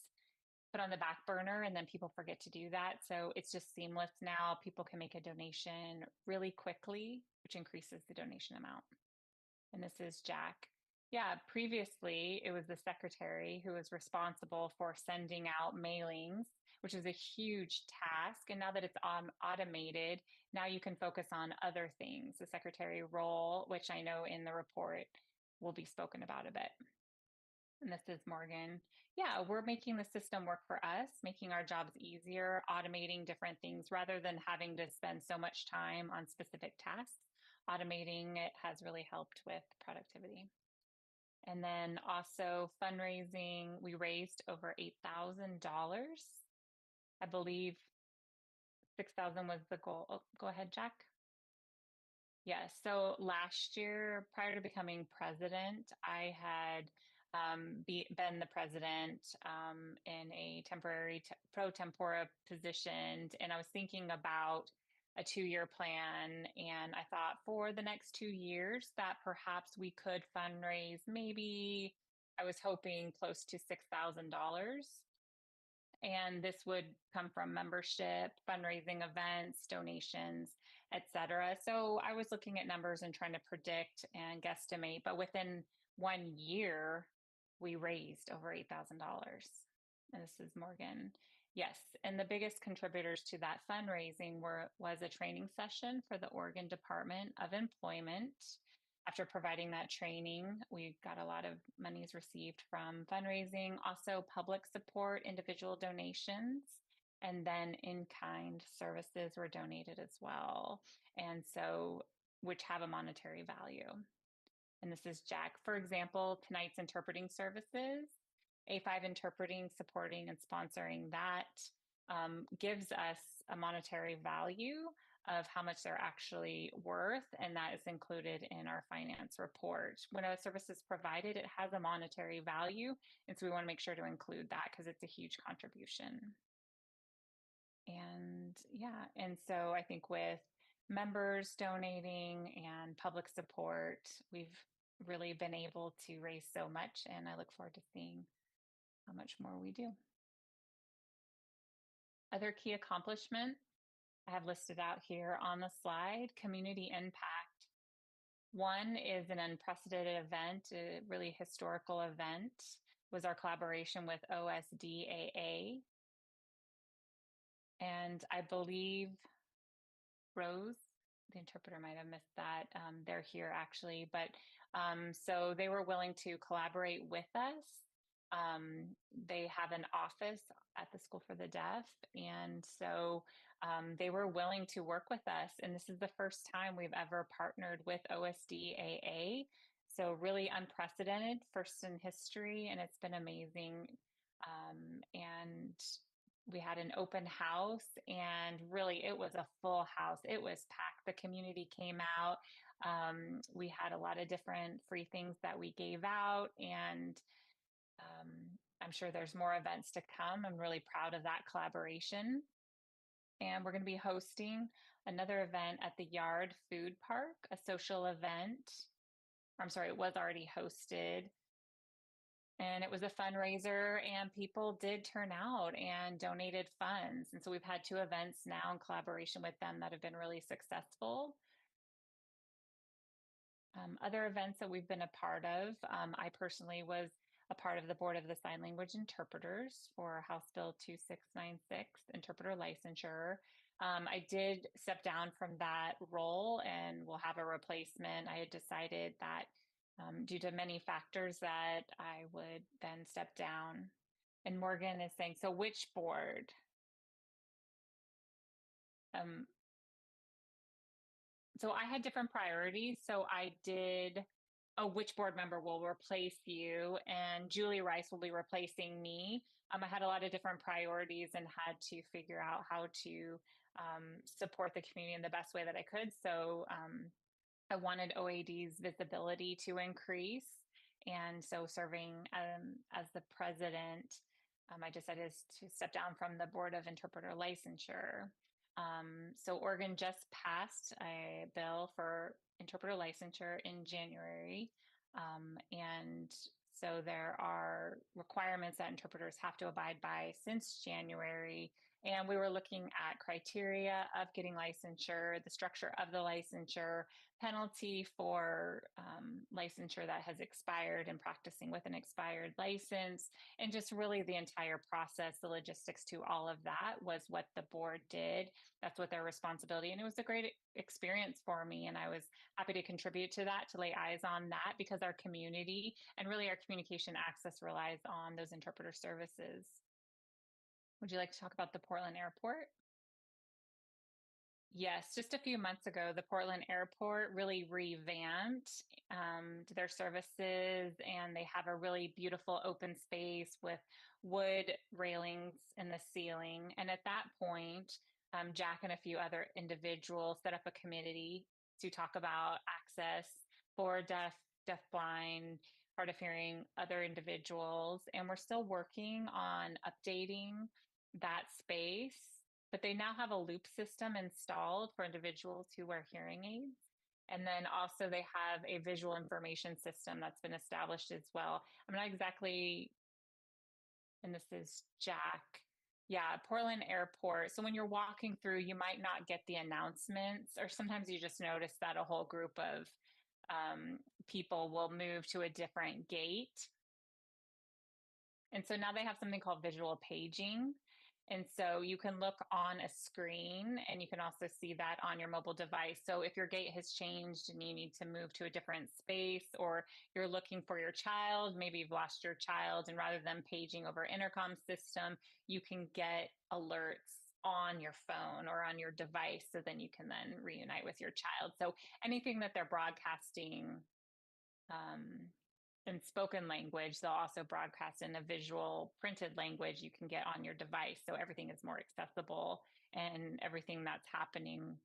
put on the back burner and then people forget to do that. So it's just seamless now. People can make a donation really quickly, which increases the donation amount. And this is Jack. Yeah, previously it was the secretary who was responsible for sending out mailings, which is a huge task. And now that it's automated, now you can focus on other things. The secretary role, which I know in the report will be spoken about a bit. And this is Morgan. Yeah, we're making the system work for us, making our jobs easier, automating different things rather than having to spend so much time on specific tasks. Automating it has really helped with productivity. And then also fundraising, we raised over $8,000. I believe 6,000 was the goal. Oh, go ahead, Jack. Yes. So last year, prior to becoming president, I had been the president in a temporary pro tempore position, and I was thinking about a 2-year plan. And I thought for the next 2 years that perhaps we could fundraise maybe, I was hoping close to $6,000. And this would come from membership, fundraising events, donations, etc. So I was looking at numbers and trying to predict and guesstimate, but within 1 year, we raised over $8,000. And this is Morgan. Yes, and the biggest contributors to that fundraising was a training session for the Oregon Department of Employment. After providing that training, we got a lot of monies received from fundraising, also public support, individual donations, and then in-kind services were donated as well. And so, which have a monetary value. And this is Jack. For example, tonight's interpreting services, A5 Interpreting, supporting and sponsoring that gives us a monetary value of how much they're actually worth, and that is included in our finance report. When a service is provided, it has a monetary value, and so we want to make sure to include that because it's a huge contribution. And yeah, and so I think with members donating and public support, we've really been able to raise so much, and I look forward to seeing how much more we do. Other key accomplishments I have listed out here on the slide. Community impact. One is an unprecedented event, a really historical event, was our collaboration with OSDAA. And I believe Rose, the interpreter, might have missed that. They're here actually, but so they were willing to collaborate with us. They have an office at the School for the Deaf, and so they were willing to work with us. And this is the first time we've ever partnered with OSDAA. So really unprecedented, first in history, and it's been amazing. And we had an open house, and really it was a full house. It was packed. The community came out. We had a lot of different free things that we gave out, and I'm sure there's more events to come. I'm really proud of that collaboration. And we're going to be hosting another event at the Yard Food Park, a social event. I'm sorry, it was already hosted. And it was a fundraiser, and people did turn out and donated funds. And so we've had 2 events now in collaboration with them that have been really successful. Other events that we've been a part of, I personally was a part of the board of the sign language interpreters for House Bill 2696, interpreter licensure. I did step down from that role and will have a replacement. I had decided that due to many factors that I would then step down. And Morgan is saying, so which board? So I had different priorities. So I did, which board member will replace you? And Julie Rice will be replacing me. I had a lot of different priorities and had to figure out how to support the community in the best way that I could. So I wanted OAD's visibility to increase. And so serving as the president, I decided to step down from the Board of Interpreter Licensure. So Oregon just passed a bill for interpreter licensure in January. And so there are requirements that interpreters have to abide by since January. And we were looking at criteria of getting licensure, the structure of the licensure, penalty for licensure that has expired and practicing with an expired license, and just really the entire process, the logistics to all of that was what the board did. That's what their responsibility. And it was a great experience for me. And I was happy to contribute to that, to lay eyes on that, because our community and really our communication access relies on those interpreter services. Would you like to talk about the Portland Airport? Yes, just a few months ago, the Portland Airport really revamped their services, and they have a really beautiful open space with wood railings in the ceiling. And at that point, Jack and a few other individuals set up a committee to talk about access for deaf-blind, hard of hearing, other individuals. And we're still working on updating that space, but they now have a loop system installed for individuals who wear hearing aids. And then also they have a visual information system that's been established as well. I'm not exactly, and this is Jack. Yeah, Portland Airport. So when you're walking through, you might not get the announcements, or sometimes you just notice that a whole group of people will move to a different gate. And so now they have something called visual paging. And so you can look on a screen, and you can also see that on your mobile device. So if your gate has changed and you need to move to a different space, or you're looking for your child, maybe you've lost your child, and rather than paging over intercom system, you can get alerts on your phone or on your device. So then you can then reunite with your child. So anything that they're broadcasting in spoken language, they'll also broadcast in a visual printed language you can get on your device. So everything is more accessible, and everything that's happening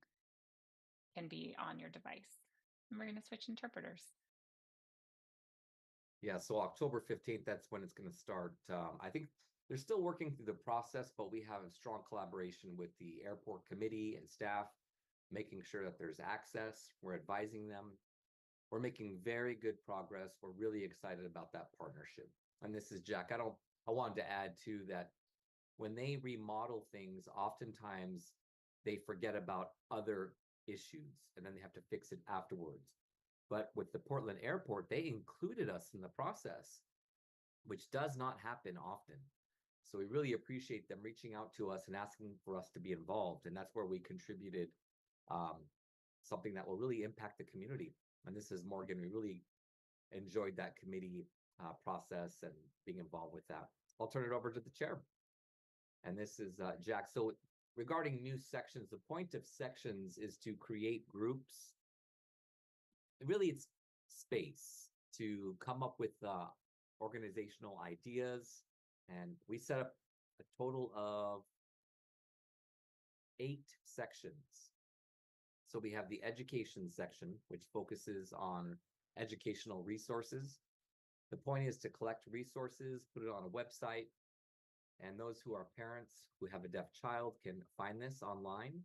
can be on your device. And we're going to switch interpreters. Yeah, so October 15th, that's when it's going to start. I think they're still working through the process, but we have a strong collaboration with the airport committee and staff, making sure that there's access. We're advising them. We're making very good progress. We're really excited about that partnership. And this is Jack. I wanted to add too that when they remodel things, oftentimes they forget about other issues and then they have to fix it afterwards. But with the Portland Airport, they included us in the process, which does not happen often. So we really appreciate them reaching out to us and asking for us to be involved. And that's where we contributed something that will really impact the community. And this is Morgan. We really enjoyed that committee process and being involved with that. I'll turn it over to the chair. And this is Jack. So regarding new sections, the point of sections is to create groups. Really, it's space to come up with organizational ideas. And we set up a total of 8 sections. So we have the education section, which focuses on educational resources. The point is to collect resources, put it on a website, and those who are parents who have a deaf child can find this online.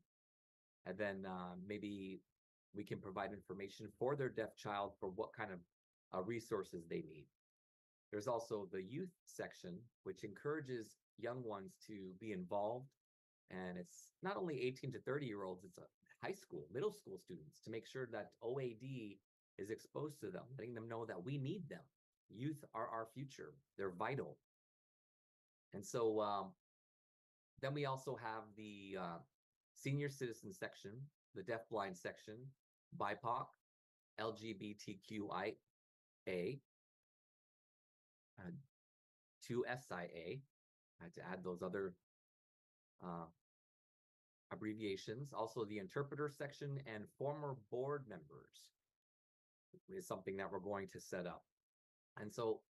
And then maybe we can provide information for their deaf child for what kind of resources they need. There's also the youth section, which encourages young ones to be involved. And it's not only 18 to 30-year-olds, it's high school, middle school students, to make sure that OAD is exposed to them, letting them know that we need them. Youth are our future. They're vital. And so then we also have the senior citizen section, the deaf-blind section, BIPOC, LGBTQI to SIA. I had to add those other abbreviations. Also, the interpreter section and former board members is something that we're going to set up. And so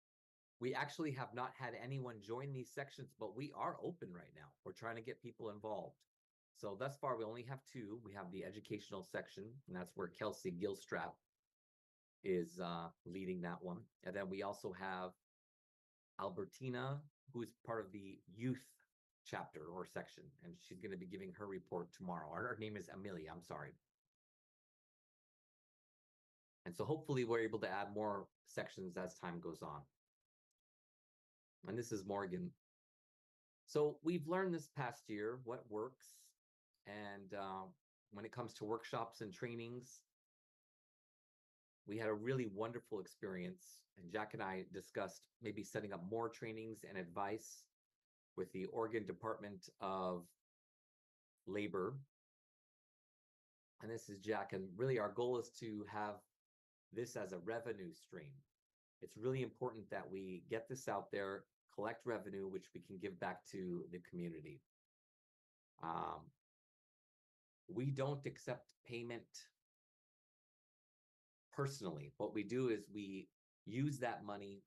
we actually have not had anyone join these sections, but we are open right now. We're trying to get people involved. So thus far, we only have two. We have the educational section, and that's where Kelsey Gilstrap is leading that one. And then we also have Albertina, who is part of the youth chapter or section, and she's going to be giving her report tomorrow. Her name is Amelia, I'm sorry. And so hopefully we're able to add more sections as time goes on. And this is Morgan. So we've learned this past year what works. And when it comes to workshops and trainings, we had a really wonderful experience. And Jack and I discussed maybe setting up more trainings and advice with the Oregon Department of Labor. And this is Jack. And really our goal is to have this as a revenue stream. It's really important that we get this out there, collect revenue, which we can give back to the community. We don't accept payment personally. What we do is we use that money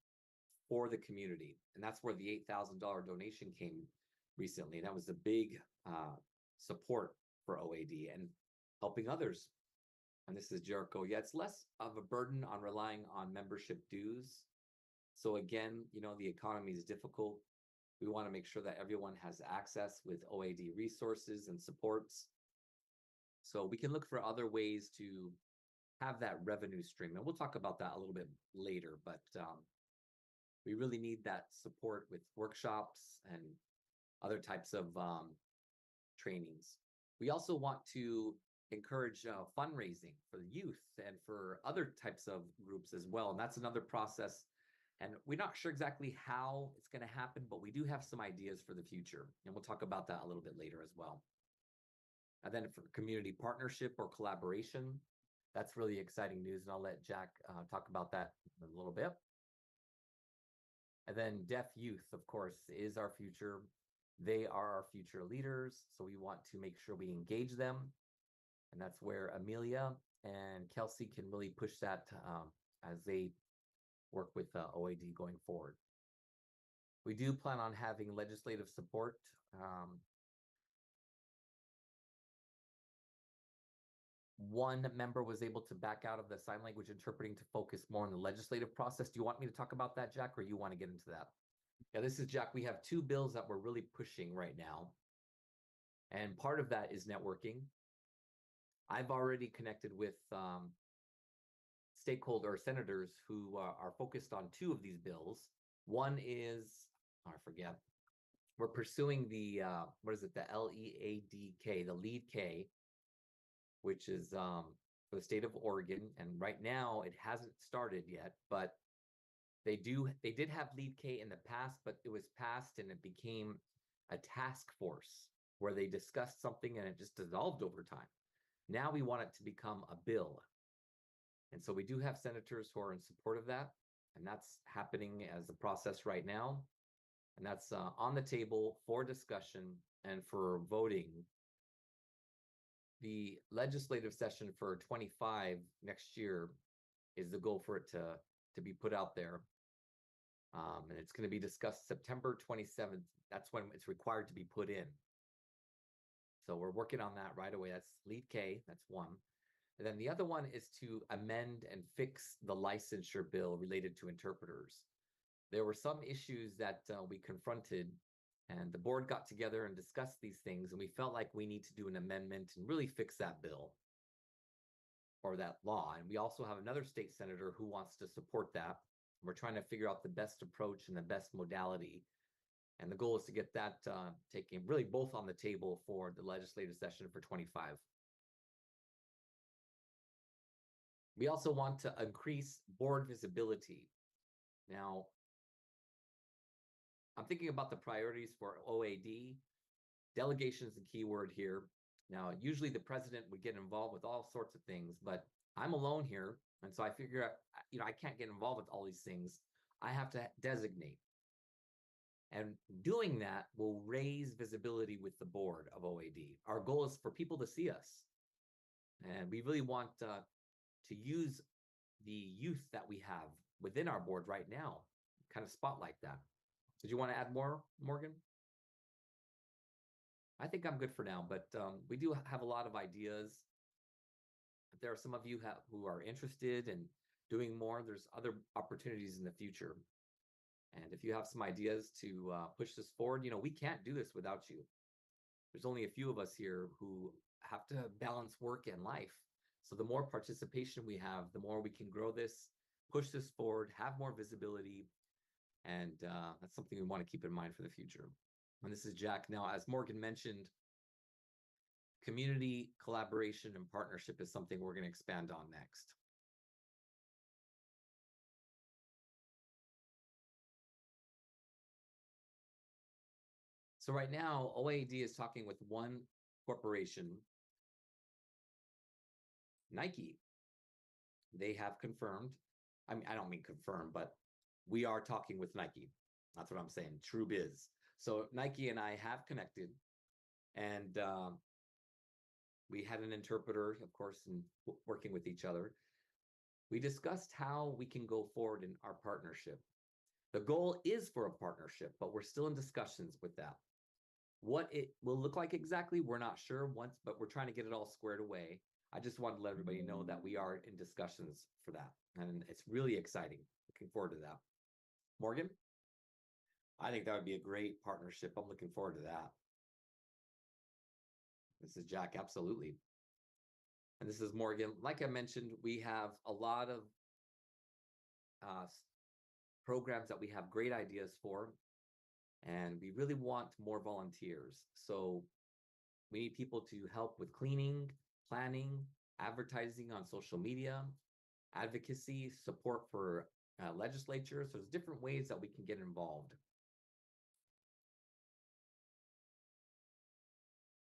for the community. And that's where the $8,000 donation came recently. That was a big support for OAD and helping others. And this is Jericho. Yeah, it's less of a burden on relying on membership dues. So again, you know, the economy is difficult. We want to make sure that everyone has access with OAD resources and supports. So we can look for other ways to have that revenue stream. And we'll talk about that a little bit later, but we really need that support with workshops and other types of trainings. We also want to encourage fundraising for the youth and for other types of groups as well. And that's another process. And we're not sure exactly how it's going to happen, but we do have some ideas for the future. And we'll talk about that a little bit later as well. And then for community partnership or collaboration, that's really exciting news. And I'll let Jack talk about that in a little bit. And then deaf youth, of course, is our future. They are our future leaders. So we want to make sure we engage them. And that's where Amelia and Kelsey can really push that as they work with OAD going forward. We do plan on having legislative support. One member was able to back out of the sign language interpreting to focus more on the legislative process. Do you want me to talk about that, Jack, or you want to get into that? Yeah, this is Jack. We have two bills that we're really pushing right now. And part of that is networking. I've already connected with stakeholder senators who are focused on two of these bills. One is, I forget, we're pursuing the, what is it, the LEADK, the LEAD K, which is for the state of Oregon. And right now it hasn't started yet, but they did have LEAD K in the past, but it was passed and it became a task force where they discussed something and it just dissolved over time. Now we want it to become a bill. And so we do have senators who are in support of that. And that's happening as a process right now. And that's on the table for discussion and for voting. The legislative session for 25 next year is the goal for it to be put out there. And it's going to be discussed September 27th. That's when it's required to be put in. So we're working on that right away. That's LEAD K, that's one. And then the other one is to amend and fix the licensure bill related to interpreters. There were some issues that we confronted, and the board got together and discussed these things, and we felt like we need to do an amendment and really fix that bill or that law. And we also have another state senator who wants to support that. We're trying to figure out the best approach and the best modality. And the goal is to get that taken really both on the table for the legislative session for 25. We also want to increase board visibility. Now, I'm thinking about the priorities for OAD. Delegation is the key word here. Now, usually the president would get involved with all sorts of things, but I'm alone here. And so I figure, I can't get involved with all these things. I have to designate. And doing that will raise visibility with the board of OAD. Our goal is for people to see us. And we really want to use the youth that we have within our board right now, kind of spotlight that. Did you want to add more, Morgan? I think I'm good for now, but we do have a lot of ideas. If there are some of you who are interested in doing more, there's other opportunities in the future. And if you have some ideas to push this forward, we can't do this without you. There's only a few of us here who have to balance work and life. So the more participation we have, the more we can grow this, push this forward, have more visibility. And that's something we want to keep in mind for the future. And this is Jack. Now, as Morgan mentioned, community collaboration and partnership is something we're going to expand on next. So right now, OAD is talking with one corporation, Nike. They have confirmed, I don't mean confirmed, but we are talking with Nike. That's what I'm saying, true biz. So Nike and I have connected, and we had an interpreter, of course, and working with each other. We discussed how we can go forward in our partnership. The goal is for a partnership, but we're still in discussions with that. What it will look like exactly, we're not sure but we're trying to get it all squared away. I just wanted to let everybody know that we are in discussions for that. And it's really exciting. Looking forward to that. Morgan? I think that would be a great partnership. I'm looking forward to that. This is Jack, absolutely. And this is Morgan. Like I mentioned, we have a lot of programs that we have great ideas for, and we really want more volunteers. So we need people to help with cleaning, planning, advertising on social media, advocacy, support for legislatures. So there's different ways that we can get involved.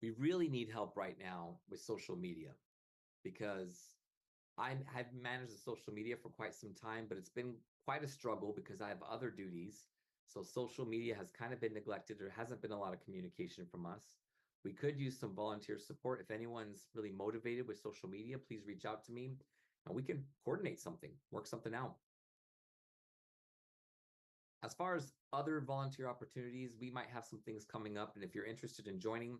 We really need help right now with social media, because I've managed the social media for quite some time, but it's been quite a struggle because I have other duties. So social media has kind of been neglected. There hasn't been a lot of communication from us. We could use some volunteer support. If anyone's really motivated with social media, please reach out to me and we can coordinate something, work something out. As far as other volunteer opportunities, we might have some things coming up. And if you're interested in joining,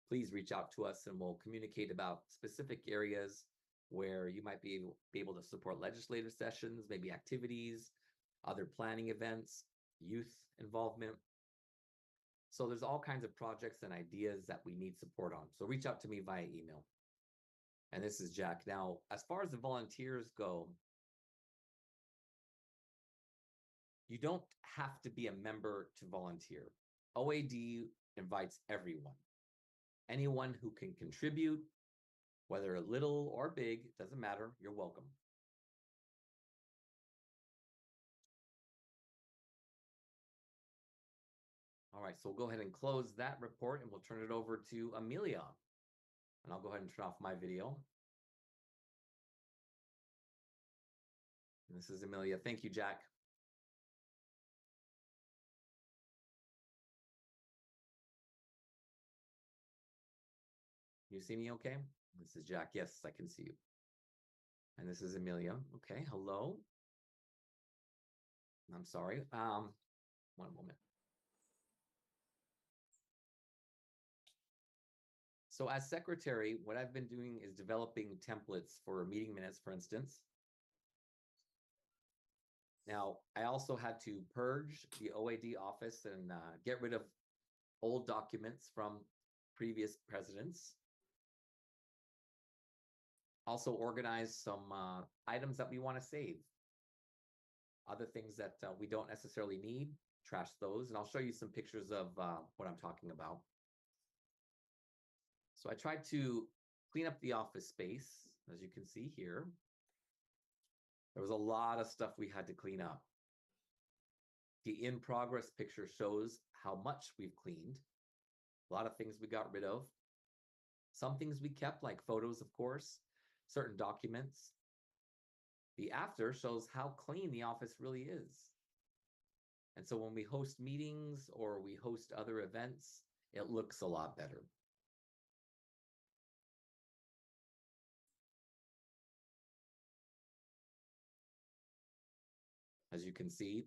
please reach out to us and we'll communicate about specific areas where you might be able to support legislative sessions, maybe activities, other planning events, youth involvement. So there's all kinds of projects and ideas that we need support on. So reach out to me via email. And this is Jack. Now, as far as the volunteers go, you don't have to be a member to volunteer. OAD invites everyone. Anyone who can contribute, whether little or big, doesn't matter, you're welcome. All right, so we'll go ahead and close that report and we'll turn it over to Amelia. And I'll go ahead and turn off my video. And this is Amelia. Thank you, Jack. You see me okay? This is Jack. Yes, I can see you. And this is Amelia. Okay, hello. I'm sorry. One moment. So as secretary, what I've been doing is developing templates for meeting minutes, for instance. Now, I also had to purge the OAD office and get rid of old documents from previous presidents. Also organize some items that we want to save. Other things that we don't necessarily need, trash those. And I'll show you some pictures of what I'm talking about. So I tried to clean up the office space, as you can see here. There was a lot of stuff we had to clean up. The in progress picture shows how much we've cleaned. A lot of things we got rid of. Some things we kept, like photos, of course, certain documents. The after shows how clean the office really is. And so when we host meetings or we host other events, it looks a lot better. As you can see,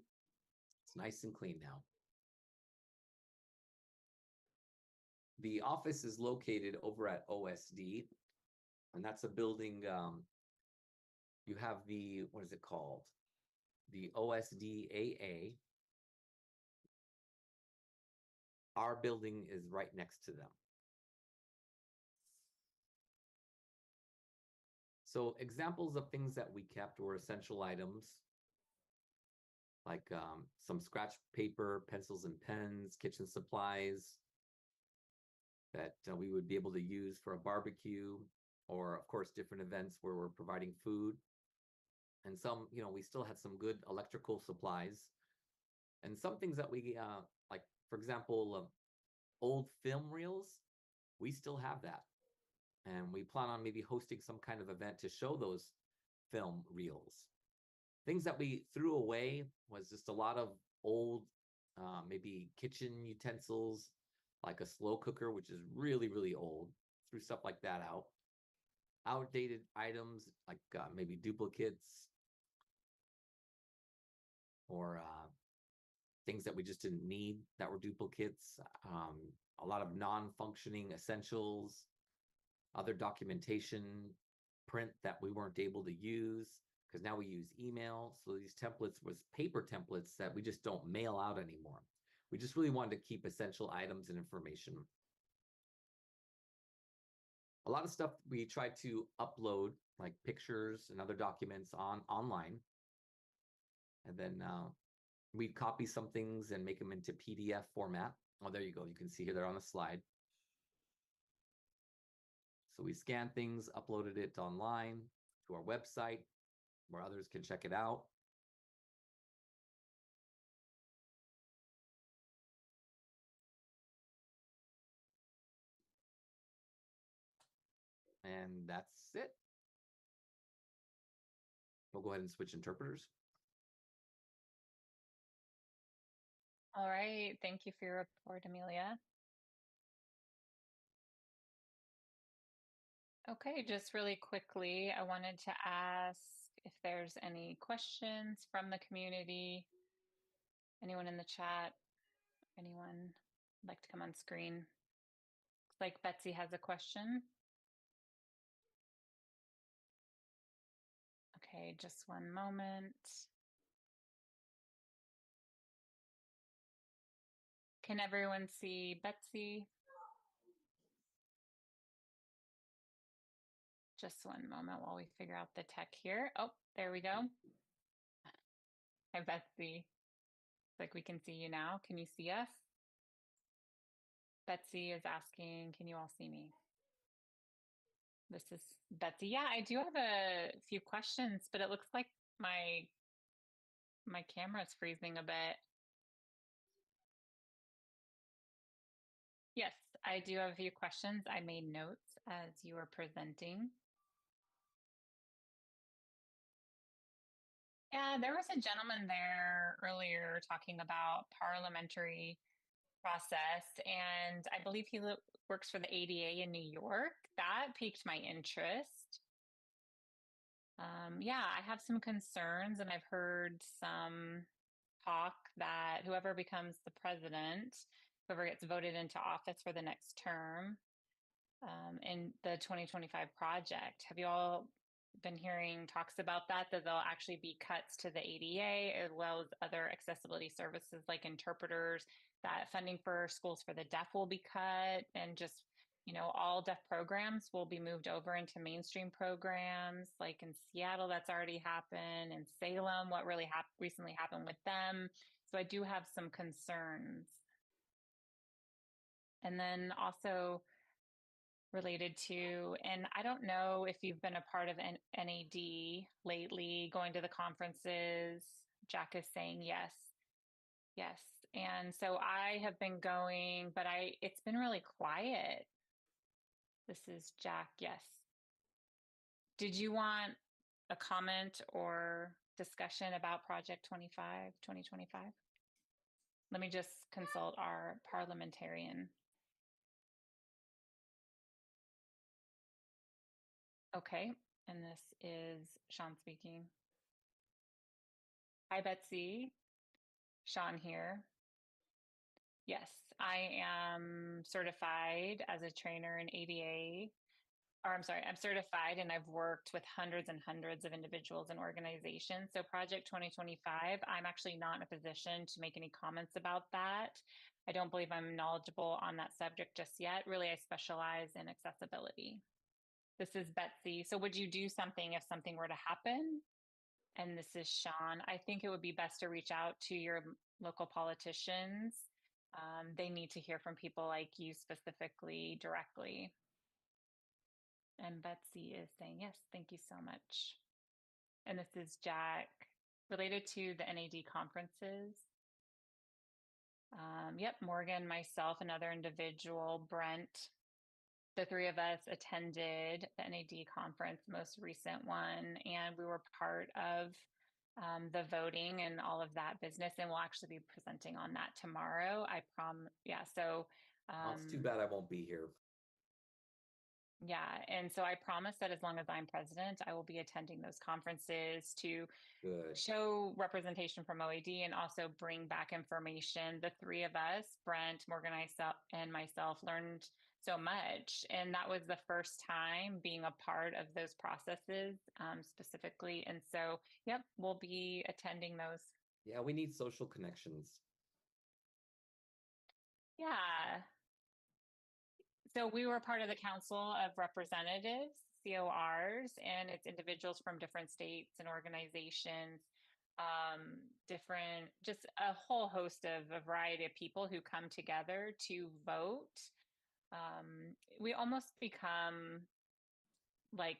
it's nice and clean now. The office is located over at OSD, and that's a building, you have the, what is it called? The OSDAA. Our building is right next to them. So examples of things that we kept were essential items, like some scratch paper, pencils and pens, kitchen supplies that we would be able to use for a barbecue, or of course, different events where we're providing food. And some, we still had some good electrical supplies and some things that we, like, for example, old film reels, we still have that. And we plan on maybe hosting some kind of event to show those film reels. Things that we threw away was just a lot of old, maybe kitchen utensils, like a slow cooker, which is really, really old. Threw stuff like that out. Outdated items, like maybe duplicates, or things that we just didn't need that were duplicates. A lot of non-functioning essentials, other documentation, print that we weren't able to use, because now we use email. So these templates was paper templates that we just don't mail out anymore. We just really wanted to keep essential items and information. A lot of stuff we tried to upload, like pictures and other documents online. And then we'd copy some things and make them into PDF format. Oh, there you go. You can see here, they're on the slide. So we scanned things, uploaded it online to our website where others can check it out. And that's it. We'll go ahead and switch interpreters. All right. Thank you for your report, Amelia. Okay, just really quickly, I wanted to ask if there's any questions from the community. Anyone in the chat? Anyone would like to come on screen? Looks like Betsy has a question. Okay, just one moment. Can everyone see Betsy? Just one moment while we figure out the tech here. Oh, there we go. Hi, Betsy. Like we can see you now. Can you see us? Betsy is asking, can you all see me? This is Betsy. Yeah, I do have a few questions, but it looks like my camera is freezing a bit. Yes, I do have a few questions. I made notes as you were presenting. Yeah, there was a gentleman there earlier talking about parliamentary process, and I believe he works for the ADA in New York. That piqued my interest. Yeah, I have some concerns, and I've heard some talk that whoever becomes the president, whoever gets voted into office for the next term, in the 2025 project, have you all been hearing talks about that there'll actually be cuts to the ADA as well as other accessibility services like interpreters, that funding for schools for the deaf will be cut, and just, all deaf programs will be moved over into mainstream programs. Like in Seattle, that's already happened. In Salem, what really recently happened with them. So I do have some concerns. And then also related to, and I don't know if you've been a part of NAD lately, going to the conferences. Jack is saying yes. Yes. And so I have been going, but it's been really quiet. This is Jack. Yes. Did you want a comment or discussion about Project 2025? Let me just consult our parliamentarian. Okay, and this is Sean speaking. Hi, Betsy. Sean here. Yes, I am certified as a trainer in ABA. Or I'm sorry, I'm certified and I've worked with hundreds and hundreds of individuals and organizations. So Project 2025, I'm actually not in a position to make any comments about that. I don't believe I'm knowledgeable on that subject just yet. Really, I specialize in accessibility. This is Betsy. So would you do something if something were to happen? And this is Sean. I think it would be best to reach out to your local politicians. They need to hear from people like you specifically directly. And Betsy is saying, yes, thank you so much. And this is Jack, related to the NAD conferences. Yep, Morgan, myself, another individual, Brent, the three of us attended the NAD conference, most recent one, and we were part of the voting and all of that business. And we'll actually be presenting on that tomorrow. I promise. Yeah. So Well, it's too bad I won't be here. yeah. And so I promise that as long as I'm president, I will be attending those conferences to Good. show representation from OAD and also bring back information. The three of us, Brent, Morgan, and myself, learned so much. And that was the first time being a part of those processes specifically. And so, yep, we'll be attending those. Yeah, we need social connections. Yeah. So we were part of the Council of Representatives, CORs, and it's individuals from different states and organizations, different, just a whole host of a variety of people who come together to vote. We almost become like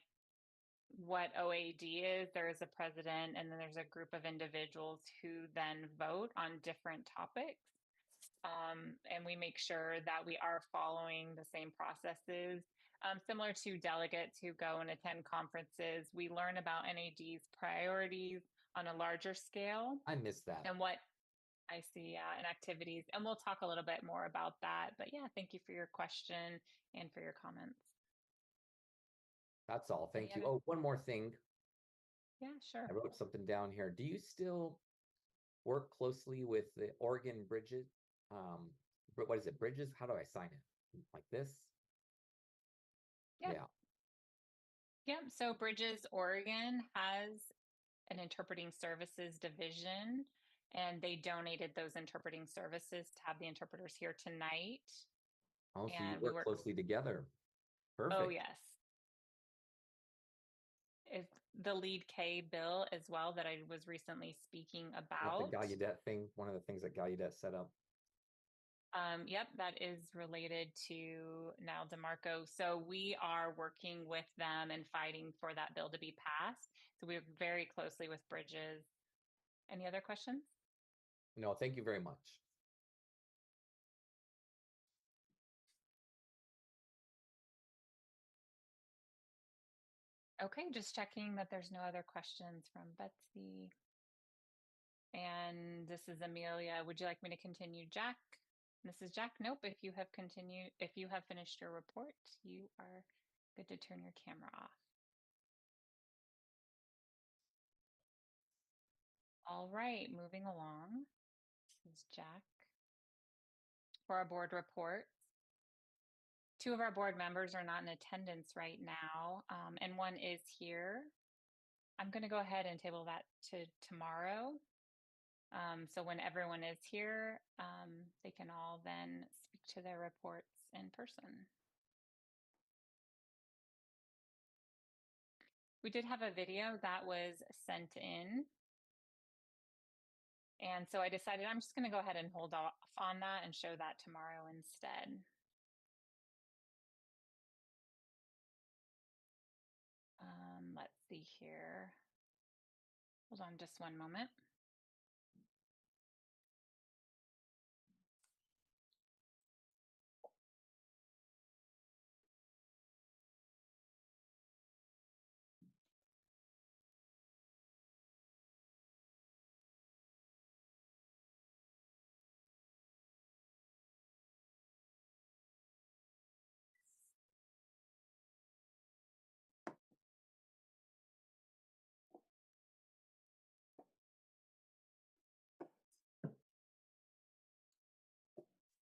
what OAD is. There is a president, and then there's a group of individuals who then vote on different topics. And we make sure that we are following the same processes. Similar to delegates who go and attend conferences, we learn about NAD's priorities on a larger scale. I miss that. And what I see in activities. And we'll talk a little bit more about that. But yeah, thank you for your question and for your comments. That's all. Thank you. Other... Oh, one more thing. Yeah, sure. I wrote something down here. Do you still work closely with the Oregon Bridges? What is it? Bridges? How do I sign it? Like this? Yep. Yeah. Yep. So Bridges, Oregon has an interpreting services division, and they donated those interpreting services to have the interpreters here tonight. Oh, so you work closely together. Perfect. Oh, yes. It's the Lead K bill as well that I was recently speaking about. The Gallaudet thing, one of the things that Gallaudet set up. Yep, that is related to Niall DeMarco. So we are working with them and fighting for that bill to be passed. So we work very closely with Bridges. Any other questions? No, thank you very much. Okay, just checking that there's no other questions from Betsy. And this is Amelia. Would you like me to continue, Jack? This is Jack. Nope. If you have finished your report, you are good to turn your camera off. All right, moving along. This is Jack. For our board reports, two of our board members are not in attendance right now, and one is here. I'm going to go ahead and table that to tomorrow. So when everyone is here, they can all then speak to their reports in person. We did have a video that was sent in. And so I decided I'm just going to go ahead and hold off on that and show that tomorrow instead. Let's see here. Hold on just one moment.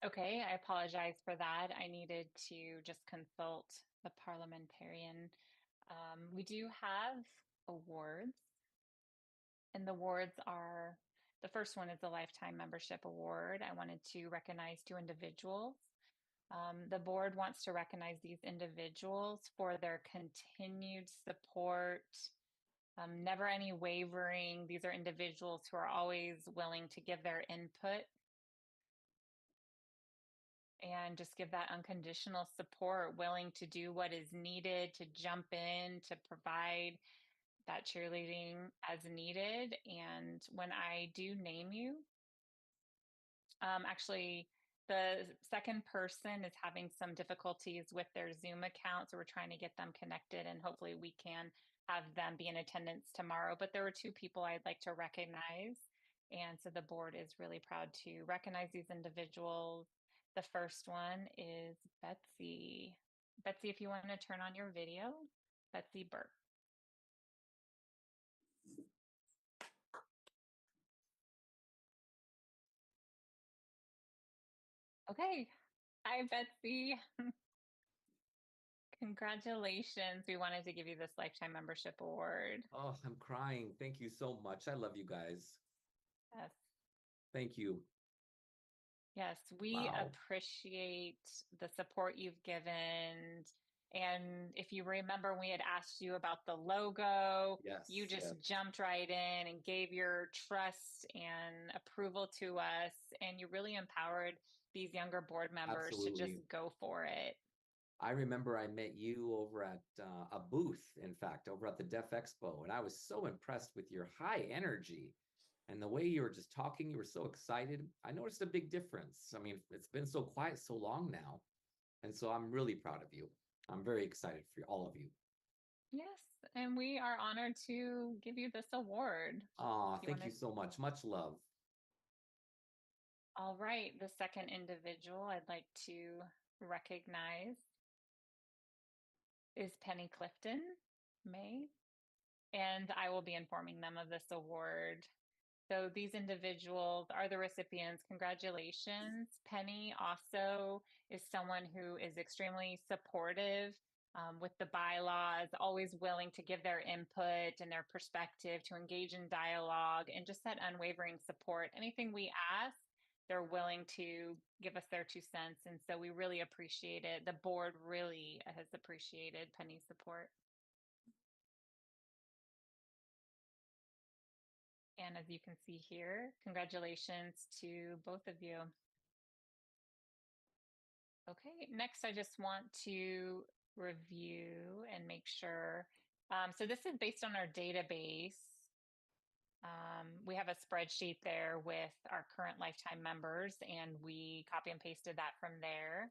Okay, I apologize for that. I needed to just consult the parliamentarian. We do have awards, and the awards are the first one is the Lifetime Membership Award. I wanted to recognize two individuals. The board wants to recognize these individuals for their continued support, never any wavering. These are individuals who are always willing to give their input and just give that unconditional support, willing to do what is needed, to jump in, to provide that cheerleading as needed. And when I do name you, actually, the second person is having some difficulties with their Zoom account. So we're trying to get them connected and hopefully we can have them be in attendance tomorrow. But there were two people I'd like to recognize. And so the board is really proud to recognize these individuals. The first one is Betsy. Betsy, if you want to turn on your video, Betsy Burke. Okay. Hi, Betsy. Congratulations. We wanted to give you this Lifetime Membership Award. Oh, I'm crying. Thank you so much. I love you guys. Yes. Thank you. Yes, we Wow. appreciate the support you've given. And if you remember, we had asked you about the logo, Yes. you just Yes. jumped right in and gave your trust and approval to us. And you really empowered these younger board members to just Absolutely. go for it. I remember I met you over at a booth, in fact, over at the Deaf Expo, and I was so impressed with your high energy and the way you were just talking. You were so excited. I noticed a big difference. I mean, it's been so quiet so long now, and so I'm really proud of you. I'm very excited for all of you. Yes, and we are honored to give you this award. Ah, You want thank to? you so much. Much love. All right, the second individual I'd like to recognize is Penny Clifton May, and I will be informing them of this award. So these individuals are the recipients. Congratulations. Penny also is someone who is extremely supportive with the bylaws, always willing to give their input and their perspective, to engage in dialogue, and just that unwavering support. Anything we ask, they're willing to give us their 2 cents. And so we really appreciate it. The board really has appreciated Penny's support. And as you can see here, congratulations to both of you. Okay, next I just want to review and make sure. So this is based on our database. We have a spreadsheet there with our current lifetime members, and we copy and pasted that from there.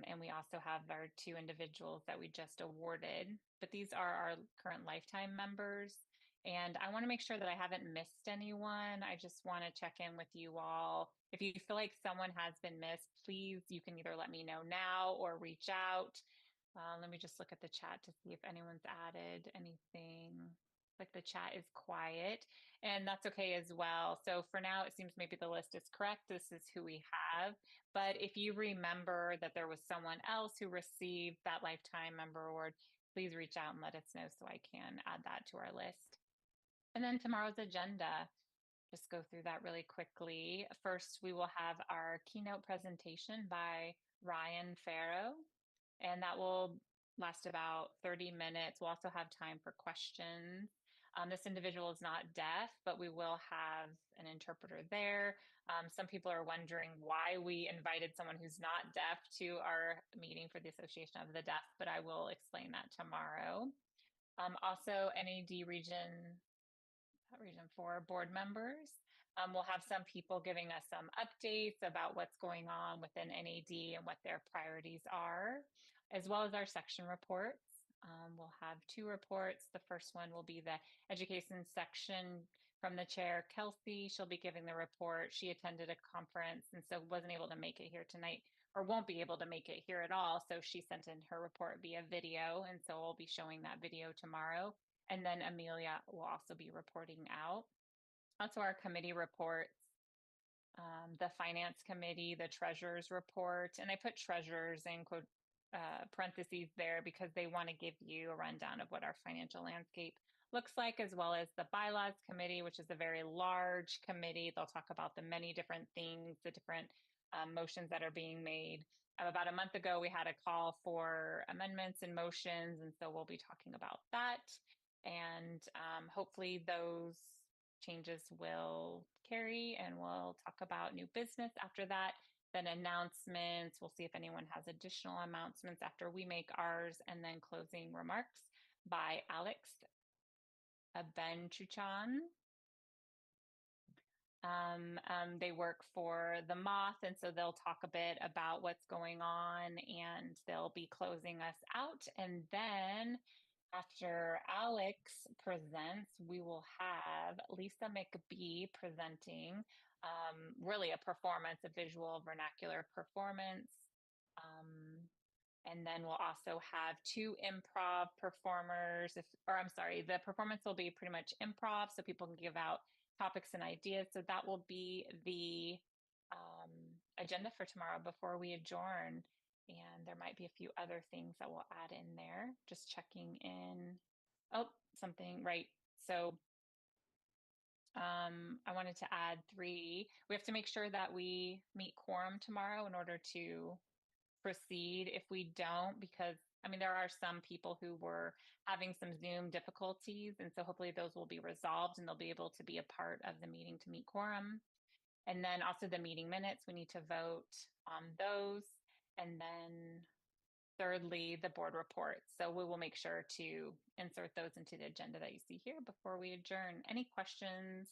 And we also have our two individuals that we just awarded, but these are our current lifetime members. And I want to make sure that I haven't missed anyone. I just want to check in with you all. If you feel like someone has been missed, please, you can either let me know now or reach out. Let me just look at the chat to see if anyone's added anything. Like the chat is quiet, and that's okay as well. So for now, it seems maybe the list is correct. This is who we have. But if you remember that there was someone else who received that Lifetime Member Award, please reach out and let us know so I can add that to our list. And then tomorrow's agenda, just go through that really quickly. First, we will have our keynote presentation by Ryan Farrow, and that will last about 30 minutes. We'll also have time for questions. This individual is not deaf, but we will have an interpreter there. Some people are wondering why we invited someone who's not deaf to our meeting for the Association of the Deaf, but I will explain that tomorrow. Also, NAD Region 4 board members. We'll have some people giving us some updates about what's going on within NAD and what their priorities are, as well as our section reports. We'll have two reports. The first one will be the education section from the chair, Kelsey. She'll be giving the report. She attended a conference and so wasn't able to make it here tonight, or won't be able to make it here at all. So she sent in her report via video, and so we'll be showing that video tomorrow. And then Amelia will also be reporting out. Also, our committee reports. the finance committee, the treasurer's report, and I put treasurers in quote parentheses there because they want to give you a rundown of what our financial landscape looks like, as well as the bylaws committee, which is a very large committee. They'll talk about the many different things, the different motions that are being made. About a month ago, we had a call for amendments and motions, and so we'll be talking about that. And hopefully those changes will carry, and we'll talk about new business after that. Then announcements. We'll see if anyone has additional announcements after we make ours, and then closing remarks by Alex Ben-Chuchan. They work for the Moth, and so they'll talk a bit about what's going on, and they'll be closing us out. And then after Alex presents, we will have Lisa McBee presenting really a performance, a visual vernacular performance. And then we'll also have two improv performers, the performance will be pretty much improv, so people can give out topics and ideas. So that will be the agenda for tomorrow before we adjourn. And there might be a few other things that we'll add in there. Just checking in. Oh, something, right. So I wanted to add 3. We have to make sure that we meet quorum tomorrow in order to proceed. If we don't, because I mean, there are some people who were having some Zoom difficulties, and so hopefully those will be resolved and they'll be able to be a part of the meeting to meet quorum. And then also the meeting minutes, we need to vote on those. And then thirdly, the board reports. So we will make sure to insert those into the agenda that you see here before we adjourn. Any questions?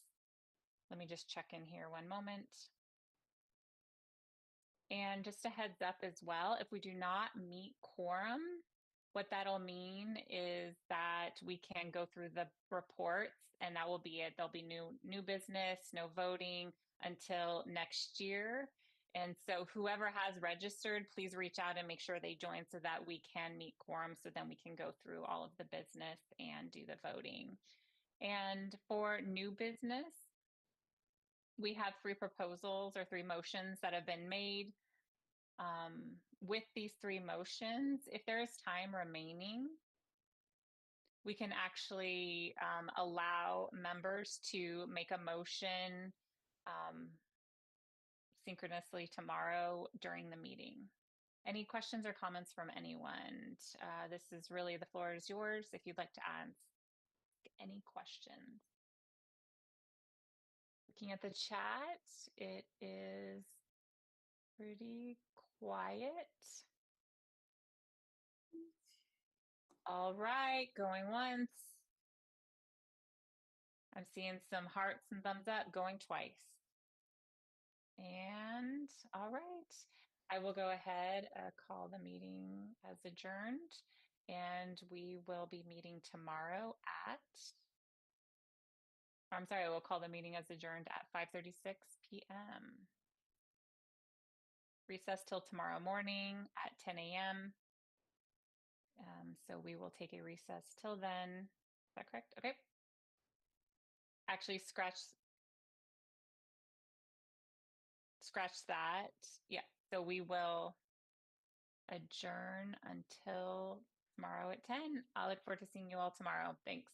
Let me just check in here one moment. And just a heads up as well, if we do not meet quorum, what that'll mean is that we can go through the reports, and that will be it. There'll be new business, no voting until next year. And so whoever has registered, please reach out and make sure they join so that we can meet quorum, so then we can go through all of the business and do the voting. And for new business, we have 3 proposals or 3 motions that have been made. With these 3 motions, if there is time remaining, we can actually allow members to make a motion synchronously tomorrow during the meeting. Any questions or comments from anyone? This is really, the floor is yours if you'd like to ask any questions. Looking at the chat, it is pretty quiet. All right, going once. I'm seeing some hearts and thumbs up, going twice. And all right, I will go ahead, call the meeting as adjourned, and we will be meeting tomorrow at, I'm sorry, I will call the meeting as adjourned at 5:36 p.m. Recess till tomorrow morning at 10 a.m. So we will take a recess till then. Is that correct? Okay. Actually, scratch that. Yeah. So we will adjourn until tomorrow at 10. I'll look forward to seeing you all tomorrow. Thanks.